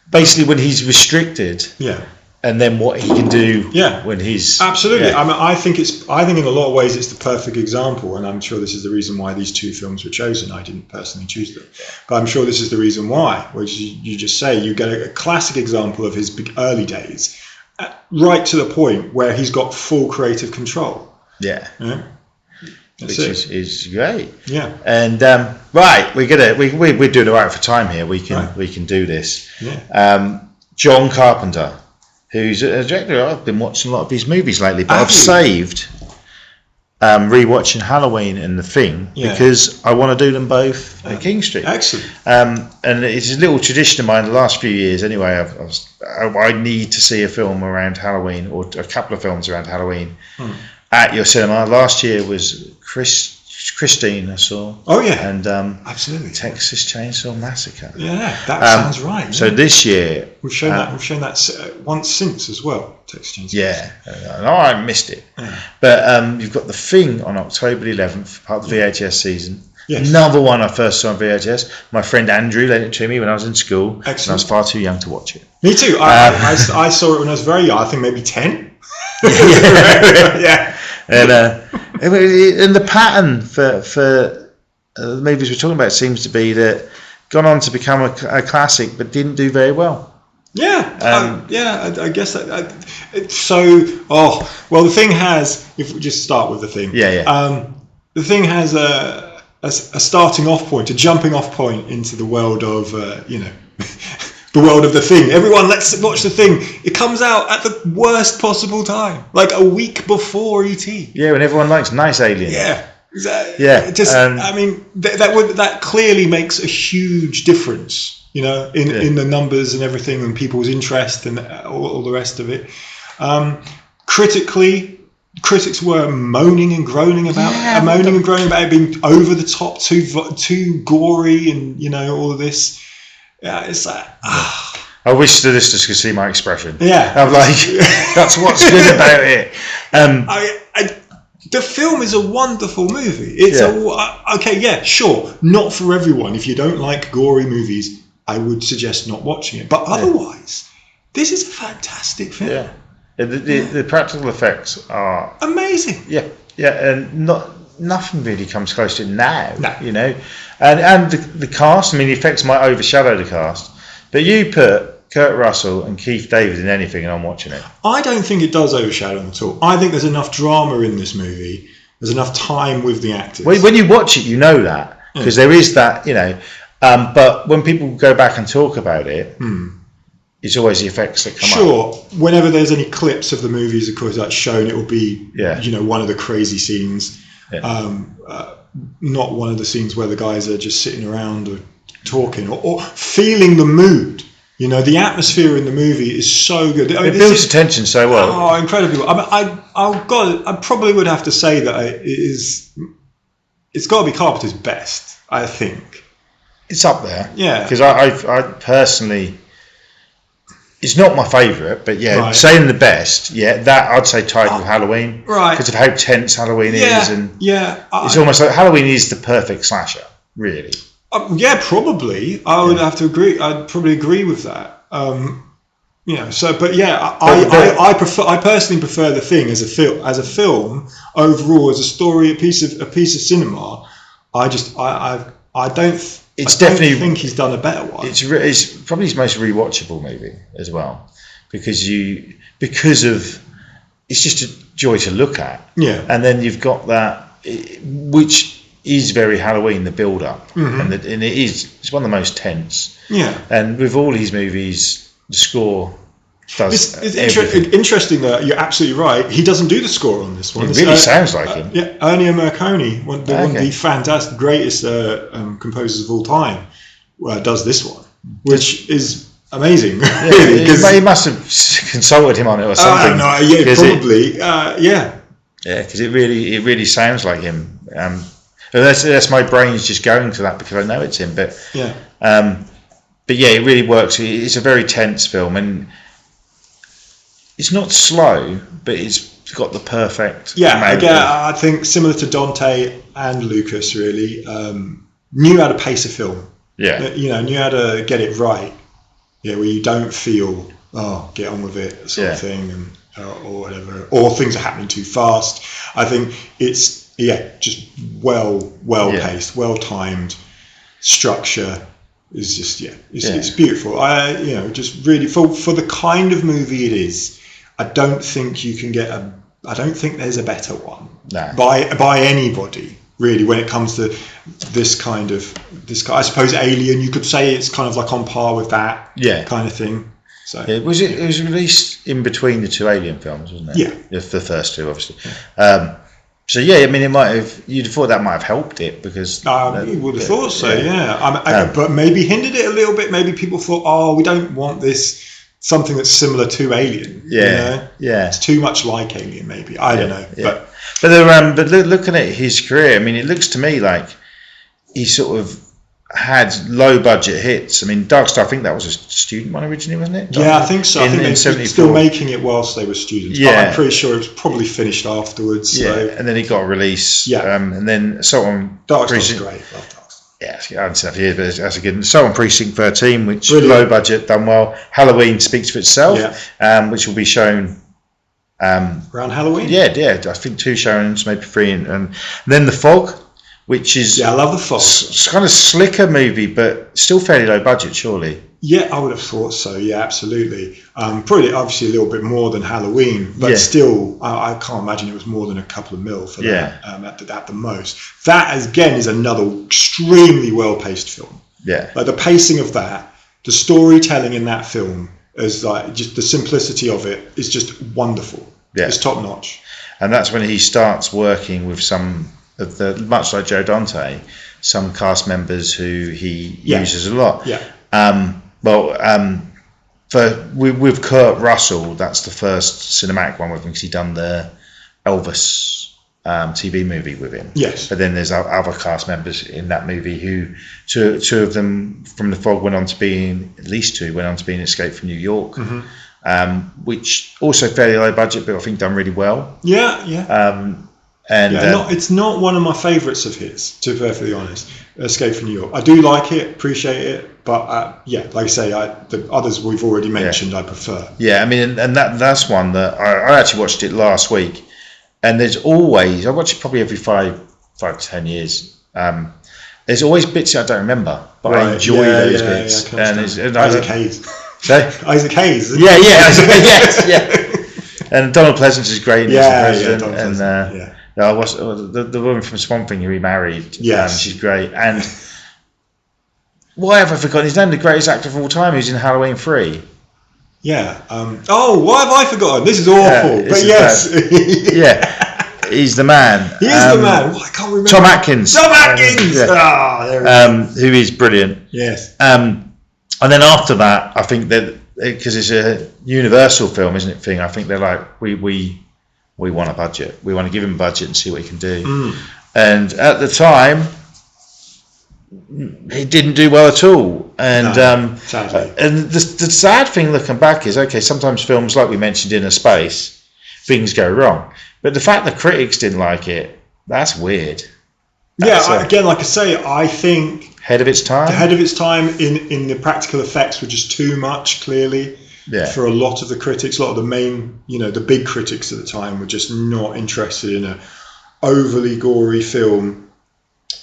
Speaker 1: basically when he's restricted.
Speaker 2: Yeah.
Speaker 1: And then what he can do when he's...
Speaker 2: Absolutely. Yeah. I think in a lot of ways it's the perfect example, and I'm sure this is the reason why these 2 films were chosen. I didn't personally choose them. But I'm sure this is the reason why, which you just say, you get a classic example of his big early days, right to the point where he's got full creative control.
Speaker 1: Yeah.
Speaker 2: Which
Speaker 1: is great.
Speaker 2: Yeah.
Speaker 1: And right, we're doing all right for time here. We can do this.
Speaker 2: Yeah.
Speaker 1: John Carpenter, who's a director. I've been watching a lot of his movies lately, but I've saved rewatching Halloween and The Thing because I want to do them both at King Street.
Speaker 2: Excellent.
Speaker 1: And it's a little tradition of mine the last few years. Anyway, I need to see a film around Halloween, or a couple of films around Halloween at your cinema. Last year was Christine, I saw.
Speaker 2: Oh yeah,
Speaker 1: and
Speaker 2: absolutely
Speaker 1: Texas Chainsaw Massacre.
Speaker 2: Yeah, that sounds right.
Speaker 1: So this year
Speaker 2: we've shown that once since as well. Texas Chainsaw.
Speaker 1: Yeah, no, I missed it. Yeah. But you've got The Thing on October 11th, part of the VHS season. Yes. Another one I first saw on VHS. My friend Andrew lent it to me when I was in school. Excellent. And I was far too young to watch it.
Speaker 2: Me too. I saw it when I was very young. I think maybe 10.
Speaker 1: Yeah. And the pattern for the movies we're talking about seems to be that gone on to become a classic, but didn't do very well.
Speaker 2: Yeah, I guess that. The Thing has. If we just start with The Thing. The Thing has a starting off point, a jumping off point into the world of the world of The Thing. Everyone, let's watch The Thing. It comes out at the worst possible time, like a week before E.T.
Speaker 1: Yeah, when everyone likes nice aliens.
Speaker 2: Yeah, exactly.
Speaker 1: Yeah,
Speaker 2: that clearly makes a huge difference, in the numbers and everything, and people's interest and all the rest of it. Critics were moaning and groaning about it being over the top, too gory, and all of this. Yeah, it's like
Speaker 1: I wish the listeners could see my expression.
Speaker 2: Yeah,
Speaker 1: I'm like, that's what's good about it.
Speaker 2: The film is a wonderful movie. It's sure, not for everyone. If you don't like gory movies, I would suggest not watching it. But otherwise, this is a fantastic film.
Speaker 1: Yeah. The practical effects are
Speaker 2: amazing.
Speaker 1: Yeah, and nothing really comes close to it now.
Speaker 2: No.
Speaker 1: And the cast. I mean, the effects might overshadow the cast, but you put Kurt Russell and Keith David in anything, and I'm watching it.
Speaker 2: I don't think it does overshadow them at all. I think there's enough drama in this movie. There's enough time with the actors.
Speaker 1: When you watch it, you know that because there is that, But when people go back and talk about it. It's always the effects that come up.
Speaker 2: Sure. Whenever there's any clips of the movies, of course, that's shown, it will be, one of the crazy scenes. Yeah. Not one of the scenes where the guys are just sitting around or talking or feeling the mood. The atmosphere in the movie is so good.
Speaker 1: It builds the tension so well.
Speaker 2: Oh, incredibly well. I probably would have to say that it's got to be Carpenter's best, I think.
Speaker 1: It's up there.
Speaker 2: Yeah.
Speaker 1: Because I personally, it's not my favourite, but yeah,
Speaker 2: Right.
Speaker 1: saying the best, yeah, that I'd say tied with Halloween.
Speaker 2: Right.
Speaker 1: Because of how tense Halloween is. And it's almost like Halloween is the perfect slasher, really.
Speaker 2: Yeah, probably. I would have to agree. I'd probably agree with that. But yeah, I personally prefer The Thing as a film overall, as a story, a piece of cinema. I don't think he's done a better one.
Speaker 1: It's probably his most rewatchable movie as well, because of it's just a joy to look at.
Speaker 2: Yeah,
Speaker 1: and then you've got that, which is very Halloween, the build up, and it's one of the most tense.
Speaker 2: Yeah,
Speaker 1: and with all his movies, the score does.
Speaker 2: It's interesting that you're absolutely right. He doesn't do the score on this one.
Speaker 1: It really sounds like him.
Speaker 2: Yeah, Ennio Morricone, one of the fantastic, greatest composers of all time, does this one, which is amazing.
Speaker 1: Yeah,
Speaker 2: really,
Speaker 1: he must have consulted him on it or something.
Speaker 2: Probably. Yeah,
Speaker 1: because it really sounds like him. That's my brain's just going to that because I know it's him. But it really works. It's a very tense film, and it's not slow, but it's got the perfect.
Speaker 2: Yeah, again, I think similar to Dante and Lucas, really knew how to pace a film.
Speaker 1: Yeah,
Speaker 2: knew how to get it right. Yeah, where you don't feel get on with it sort of thing, and or whatever, or things are happening too fast. I think it's just well paced, well timed. Structure is just it's beautiful. Just really for the kind of movie it is. I don't think you can get I don't think there's a better one by anybody really when it comes to this kind. I suppose Alien, you could say it's kind of like on par with that kind of thing. So
Speaker 1: it was released in between the two Alien films, wasn't it?
Speaker 2: Yeah,
Speaker 1: the first two, obviously. So I mean, you'd have thought that might have helped it because
Speaker 2: you would have thought so. Yeah, but maybe hindered it a little bit. Maybe people thought, we don't want this. Something that's similar to Alien. It's too much like Alien. Maybe I don't know.
Speaker 1: Yeah. But looking at his career, I mean, it looks to me like he sort of had low budget hits. I mean, Dark Star, I think that was a student one originally, wasn't it?
Speaker 2: Yeah, I think so. I think they were still making it whilst they were students. Yeah. But I'm pretty sure it was probably finished afterwards.
Speaker 1: Yeah,
Speaker 2: so.
Speaker 1: And then he got a release.
Speaker 2: Yeah.
Speaker 1: And then
Speaker 2: Dark Star's great. Love Dark Star.
Speaker 1: Yeah, I haven't seen that for years, but that's a good. So on Precinct 13, which low budget, done well. Halloween speaks for itself, which will be shown
Speaker 2: around Halloween.
Speaker 1: Yeah. I think 2 showings, maybe 3, and then The Fog, which is
Speaker 2: I love The Fog.
Speaker 1: It's kind of slicker movie, but still fairly low budget, surely.
Speaker 2: Yeah, I would have thought so. Yeah, absolutely. Probably, obviously, a little bit more than Halloween, but still, I can't imagine it was more than a couple of mil for that at the most. That, again, is another extremely well-paced film.
Speaker 1: Yeah.
Speaker 2: Like the pacing of that, the storytelling in that film, is like just the simplicity of it is just wonderful. Yeah. It's top notch.
Speaker 1: And that's when he starts working with some of the, much like Joe Dante, some cast members who he uses a lot.
Speaker 2: Yeah.
Speaker 1: With Kurt Russell, that's the first cinematic one with him because he'd done the Elvis TV movie with him.
Speaker 2: Yes.
Speaker 1: But then there's other cast members in that movie who, two of them from The Fog went on to be in, at least 2 went on to be in Escape from New York, which also fairly low budget, but I think done really well.
Speaker 2: Yeah. It's not one of my favourites of his, to be perfectly honest. Escape from New York. I do like it, appreciate it, but like I say, the others we've already mentioned, I prefer.
Speaker 1: Yeah, I mean, and that's one that I actually watched it last week, and there's always, I watch it probably every 5 to 10 years. There's always bits I don't remember, but I enjoy those bits. And
Speaker 2: Isaac Hayes. Isaac Hayes.
Speaker 1: Yeah, yes. And Donald Pleasance is great as the president, I watched the woman from Swamp Thing who he married.
Speaker 2: Yes,
Speaker 1: she's great. And why have I forgotten his name? The greatest actor of all time, who's in Halloween 3.
Speaker 2: Yeah. Why have I forgotten? This is awful. But yes.
Speaker 1: He's the man.
Speaker 2: He is the man. I can't remember.
Speaker 1: Tom Atkins.
Speaker 2: There
Speaker 1: who is brilliant.
Speaker 2: Yes.
Speaker 1: And then after that, I think that because it's a Universal film, isn't it? I think they're like we we want a budget. We want to give him a budget and see what he can do. And at the time, he didn't do well at all. And
Speaker 2: sadly.
Speaker 1: And the sad thing looking back is, okay, sometimes films, like we mentioned, Inner Space, things go wrong. But the fact that critics didn't like it, that's weird.
Speaker 2: Again, like I say, I think
Speaker 1: ahead of its time.
Speaker 2: Ahead of its time in the practical effects were just too much, clearly.
Speaker 1: Yeah.
Speaker 2: For a lot of the critics, a lot of the main, the big critics at the time were just not interested in a overly gory film.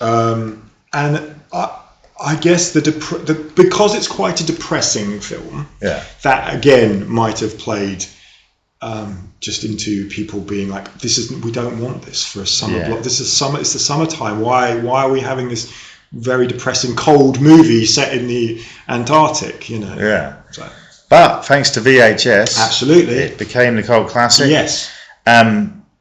Speaker 2: And I guess because it's quite a depressing film, that again might have played just into people being like, we don't want this for a summer block. This is summer. It's the summertime. Why are we having this very depressing cold movie set in the Antarctic?
Speaker 1: Yeah. So. But thanks to VHS,
Speaker 2: absolutely,
Speaker 1: it became the cult classic.
Speaker 2: Yes.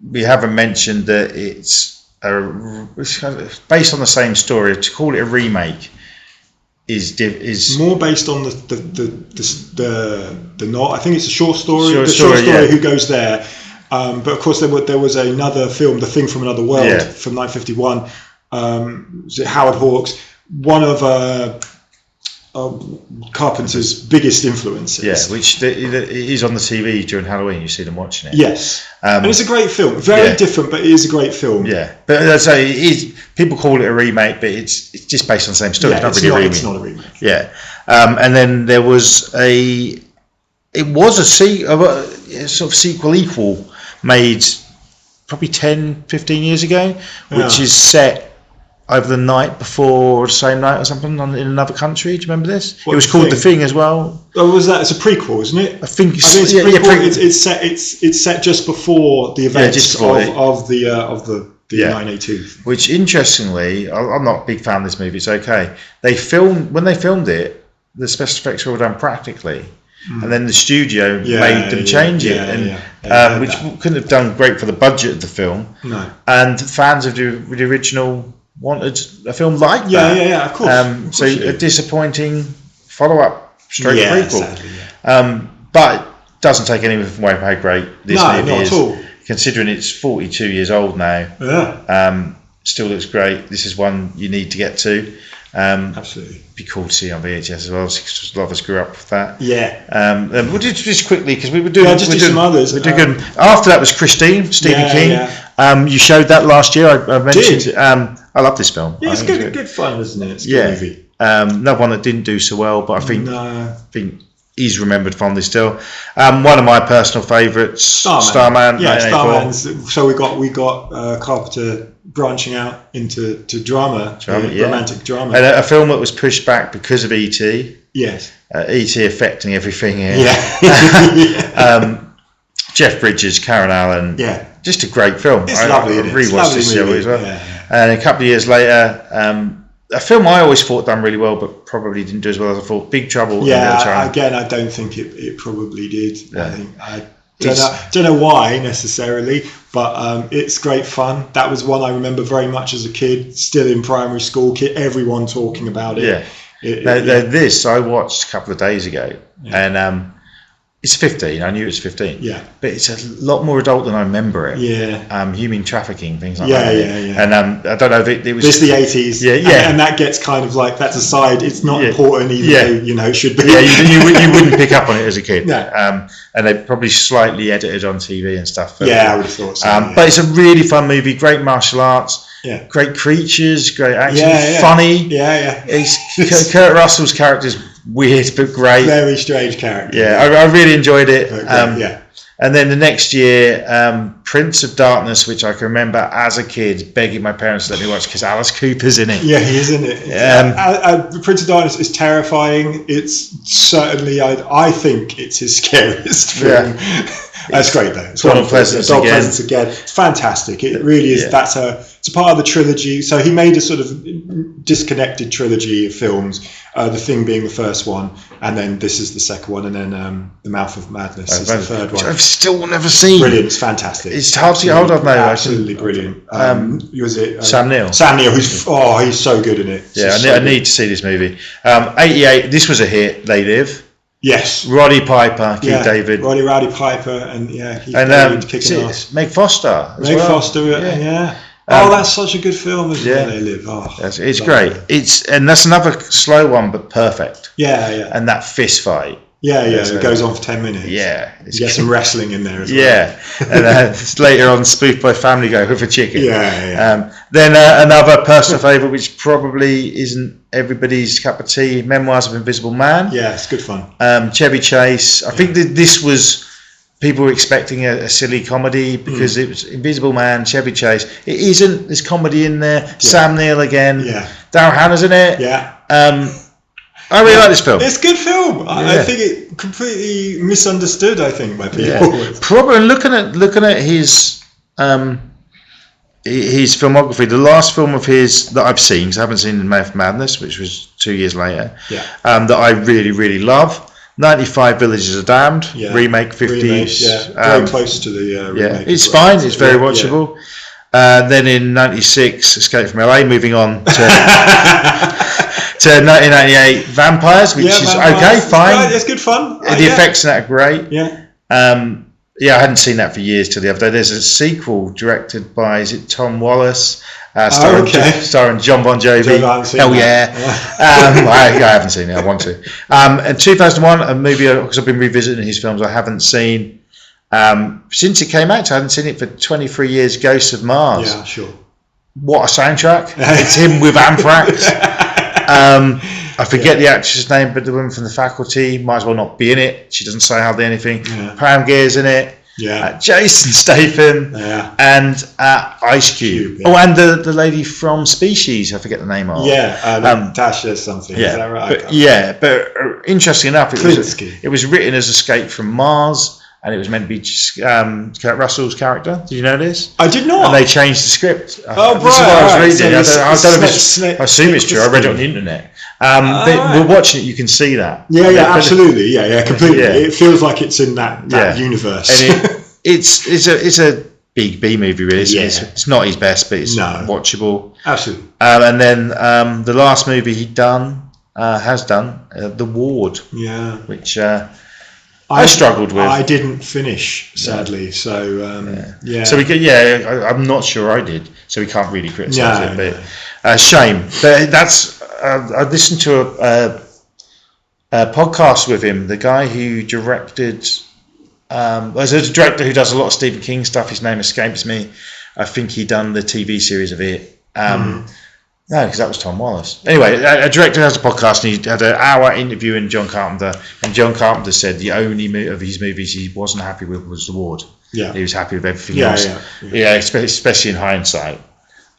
Speaker 1: We haven't mentioned that it's based on the same story. To call it a remake is
Speaker 2: more based on the not. I think it's a short story.
Speaker 1: Short story,
Speaker 2: Who goes there. But of course, there was another film, The Thing from Another World, from 1951. Was it Howard Hawks? One of Carpenter's biggest influences.
Speaker 1: Yeah, which is on the TV during Halloween. You see them watching it.
Speaker 2: Yes, and it's a great film. Very different, but it is a great film.
Speaker 1: Yeah, but as I say, people call it a remake, but it's just based on the same story.
Speaker 2: Yeah,
Speaker 1: it's not a remake.
Speaker 2: It's not a remake.
Speaker 1: Yeah, and then there was a sort of sequel equal made probably 10, 15 years ago, which is set over the night before or the same night or something in another country. Do you remember this? It was called The Thing as well.
Speaker 2: Oh, was that? It's a prequel, isn't it?
Speaker 1: I think it's
Speaker 2: a prequel. It's set just before the events of the 982.
Speaker 1: Which, interestingly, I'm not a big fan of this movie. It's okay. When they filmed it, the special effects were all done practically. And then the studio made them change it, which couldn't have done great for the budget of the film. No. And fans of the original wanted a film like that.
Speaker 2: Yeah, of course.
Speaker 1: So a disappointing follow-up prequel.
Speaker 2: Sadly,
Speaker 1: but it doesn't take anything away from how great this movie is.
Speaker 2: Not at all.
Speaker 1: Considering it's 42 years old now.
Speaker 2: Yeah.
Speaker 1: Still looks great. This is one you need to get to.
Speaker 2: Absolutely.
Speaker 1: Be cool to see on VHS as well. Because a lot of us grew up with that.
Speaker 2: Yeah.
Speaker 1: We'll do just quickly because we were doing.
Speaker 2: Do some others.
Speaker 1: After that was Christine, Stephen King. Yeah. You showed that last year. I mentioned. I love this film.
Speaker 2: Yeah, it's good fun, isn't it? It's a good movie.
Speaker 1: Another one that didn't do so well, but I think he's remembered fondly still. One of my personal favourites, Starman.
Speaker 2: Yeah, Starman. So we got Carpenter branching out into drama, romantic drama,
Speaker 1: and a film that was pushed back because of E.T.
Speaker 2: Yes,
Speaker 1: E.T. affecting everything here.
Speaker 2: Yeah.
Speaker 1: Jeff Bridges, Karen Allen.
Speaker 2: Yeah,
Speaker 1: just a great film.
Speaker 2: It's lovely.
Speaker 1: I rewatched this year as well.
Speaker 2: Yeah.
Speaker 1: And a couple of years later, a film I always thought done really well, but probably didn't do as well as I thought. Big Trouble in Little China.
Speaker 2: Again, I don't think it probably did.
Speaker 1: Yeah.
Speaker 2: I don't know why necessarily, but it's great fun. That was one I remember very much as a kid, still in primary school. Everyone talking about it.
Speaker 1: Yeah. This I watched a couple of days ago, and it's 15. I knew it was 15.
Speaker 2: Yeah.
Speaker 1: But it's a lot more adult than I remember it.
Speaker 2: Yeah.
Speaker 1: Human trafficking, things like
Speaker 2: that.
Speaker 1: Yeah. And I don't know if it was.
Speaker 2: It's the 80s.
Speaker 1: Yeah.
Speaker 2: And that gets kind of like, that's aside. It's not important, even though, it should be.
Speaker 1: Yeah, you wouldn't pick up on it as a kid.
Speaker 2: No.
Speaker 1: And they probably slightly edited on TV and stuff.
Speaker 2: I would have thought so.
Speaker 1: But it's a really fun movie. Great martial arts.
Speaker 2: Yeah.
Speaker 1: Great creatures. Great action.
Speaker 2: Yeah.
Speaker 1: Funny.
Speaker 2: Yeah.
Speaker 1: Kurt Russell's character's weird but great.
Speaker 2: Very strange character.
Speaker 1: Yeah, I really enjoyed it.
Speaker 2: Yeah.
Speaker 1: And then the next year, Prince of Darkness, which I can remember as a kid begging my parents to let me watch because Alice Cooper's in it.
Speaker 2: Yeah, he is in it. Prince of Darkness is terrifying. It's certainly, I think it's his scariest film.
Speaker 1: Yeah.
Speaker 2: That's great though. It's
Speaker 1: Donald Pleasance
Speaker 2: again. It's fantastic. It really is.
Speaker 1: Yeah.
Speaker 2: It's a part of the trilogy. So he made a sort of disconnected trilogy of films. The Thing being the first one, and then this is the second one, and then The Mouth of Madness is the third one.
Speaker 1: I've still never seen.
Speaker 2: Brilliant. It's fantastic.
Speaker 1: It's hard to get hold of now.
Speaker 2: Absolutely brilliant. Was it
Speaker 1: Sam Neill?
Speaker 2: Sam Neill. He's so good in it.
Speaker 1: Yeah, I need to see this movie. 88. This was a hit. They Live.
Speaker 2: Yes.
Speaker 1: Roddy Piper, Keith David.
Speaker 2: Rowdy Piper, and Keith
Speaker 1: and
Speaker 2: David kicking ass.
Speaker 1: Meg Foster.
Speaker 2: Meg Foster, that's such a good film, isn't it? They Live. Oh,
Speaker 1: it's great. And that's another slow one, but perfect.
Speaker 2: Yeah.
Speaker 1: And that fist fight.
Speaker 2: It goes on for 10 minutes.
Speaker 1: Yeah.
Speaker 2: You get some wrestling in there as well.
Speaker 1: Yeah. And it's later on spoofed by Family Guy with a chicken.
Speaker 2: Yeah.
Speaker 1: Then another personal favourite, which probably isn't everybody's cup of tea, Memoirs of Invisible Man.
Speaker 2: Yeah, it's good fun.
Speaker 1: Chevy Chase. I think that this was... People were expecting a silly comedy because it was Invisible Man, Chevy Chase. It isn't. There's comedy in there. Yeah. Sam Neill again.
Speaker 2: Yeah.
Speaker 1: Daryl Hannah's in it.
Speaker 2: Yeah.
Speaker 1: I really like this film.
Speaker 2: It's a good film. I think it completely misunderstood, I think, by people.
Speaker 1: Yeah. Probably looking at his filmography, the last film of his that I've seen, because I haven't seen Mouth of Madness, which was 2 years later, that I really, really love. 95 Villages Are Damned, remake, 50s.
Speaker 2: Very close to the remake.
Speaker 1: It's fine, it's very watchable. Then in 96, Escape from LA, moving on to 1998, Vampires, which is okay, fine.
Speaker 2: Right, it's good fun.
Speaker 1: The effects in that are great.
Speaker 2: Yeah.
Speaker 1: I hadn't seen that for years till the other day. There's a sequel directed by, is it Tom Wallace? Starring John Bon Jovi. Hell yeah. I haven't seen it. I want to. In 2001, a movie, because I've been revisiting his films, I haven't seen since it came out. I hadn't seen it for 23 years. Ghosts of Mars.
Speaker 2: Yeah, sure.
Speaker 1: What a soundtrack! It's him with Anthrax. I forget the actress's name, but the woman from The Faculty might as well not be in it. She doesn't say hardly anything. Pam Grier's in it. Jason Statham and Ice Cube. And the lady from Species, I forget the name of.
Speaker 2: Natasha something. Is that right?
Speaker 1: But interesting enough, it was written as Escape from Mars, and it was meant to be Kurt Russell's character. Did you know this?
Speaker 2: I did not.
Speaker 1: And they changed the script. This is what I was reading. I assume it's true. I read it on the internet. We're watching it. You can see that.
Speaker 2: Absolutely. Completely. It feels like it's in that universe.
Speaker 1: And it's a big B movie, really. It's not his best, but it's watchable.
Speaker 2: Absolutely.
Speaker 1: And then the last movie has done, The Ward. Yeah. Which I struggled with.
Speaker 2: I didn't finish, sadly. So
Speaker 1: So I'm not sure I did. So we can't really criticise it. But shame. But that's. I listened to a podcast with him. The guy who directed. There's a director who does a lot of Stephen King stuff. His name escapes me. I think he done the TV series of it. No, because that was Tom Wallace. Anyway, a director has a podcast, and he had an hour interviewing John Carpenter, and John Carpenter said the only of his movies he wasn't happy with was The Ward. Yeah, he was happy with everything else. Especially in hindsight.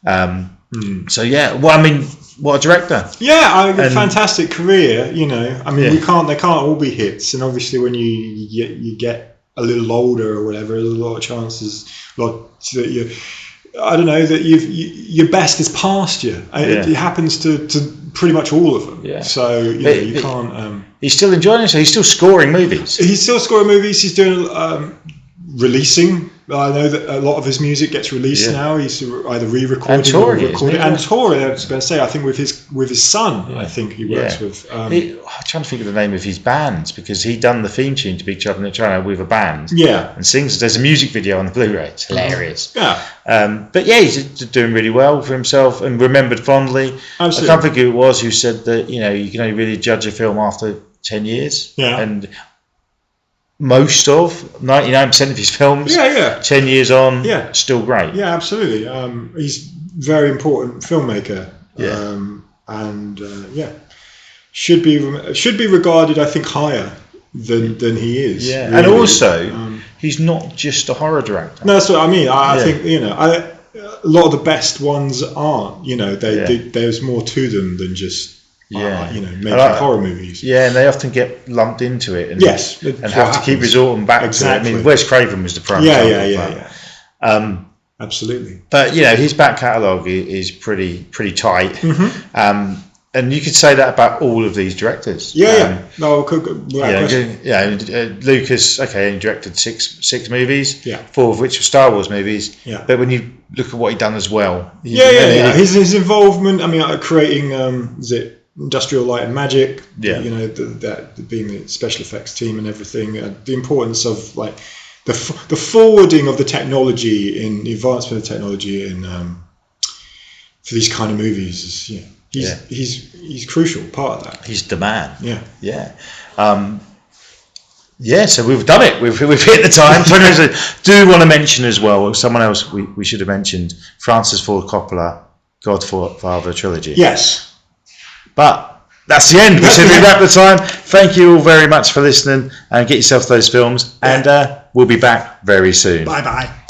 Speaker 1: So well, I mean, what a director!
Speaker 2: A fantastic career. You know, I mean, they can't all be hits, and obviously when you get a little older or whatever, there's a lot of chances that you. I don't know that your best is past you. It happens to pretty much all of them. Yeah. So you can't.
Speaker 1: He's still enjoying it. So he's still scoring movies.
Speaker 2: He's still scoring movies. He's doing releasing. I know that a lot of his music gets released now. He's either re-recording or recording and touring. I was going to say, I think with his son, I think he works with. I'm
Speaker 1: trying to think of the name of his bands, because he done the theme tune to Big Trouble in Little China with a band. And sings. There's a music video on the Blu-ray. It's hilarious. But he's doing really well for himself and remembered fondly. Absolutely. I can't think who it was who said that you can only really judge a film after 10 years. And most of 99% of his films 10 years on still great.
Speaker 2: Absolutely. He's a very important filmmaker. Should be regarded, I think, higher than he is.
Speaker 1: Really. And also he's not just a horror director.
Speaker 2: No, that's what I mean. I think a lot of the best ones aren't. There's more to them than just making horror movies.
Speaker 1: And they often get lumped into it, and have to keep resorting back to it. I mean, Wes Craven was the prime example.
Speaker 2: Absolutely.
Speaker 1: But his back catalogue is pretty tight. And you could say that about all of these directors. Lucas, he directed six movies, 4 of which were Star Wars movies. But when you look at what he'd done as well,
Speaker 2: his involvement. I mean, creating Industrial Light and Magic.
Speaker 1: Yeah.
Speaker 2: You know, that being the special effects team and everything. The importance of like the forwarding of the technology in the advancement of technology in for these kind of movies is, you know, he's crucial part of that.
Speaker 1: He's the man.
Speaker 2: Yeah.
Speaker 1: So we've done it. We've hit the time. Do want to mention as well, someone else we should have mentioned, Francis Ford Coppola, Godfather trilogy.
Speaker 2: Yes.
Speaker 1: But that's the end. We should wrap the time. Thank you all very much for listening, and get yourself those films, and we'll be back very soon.
Speaker 2: Bye-bye.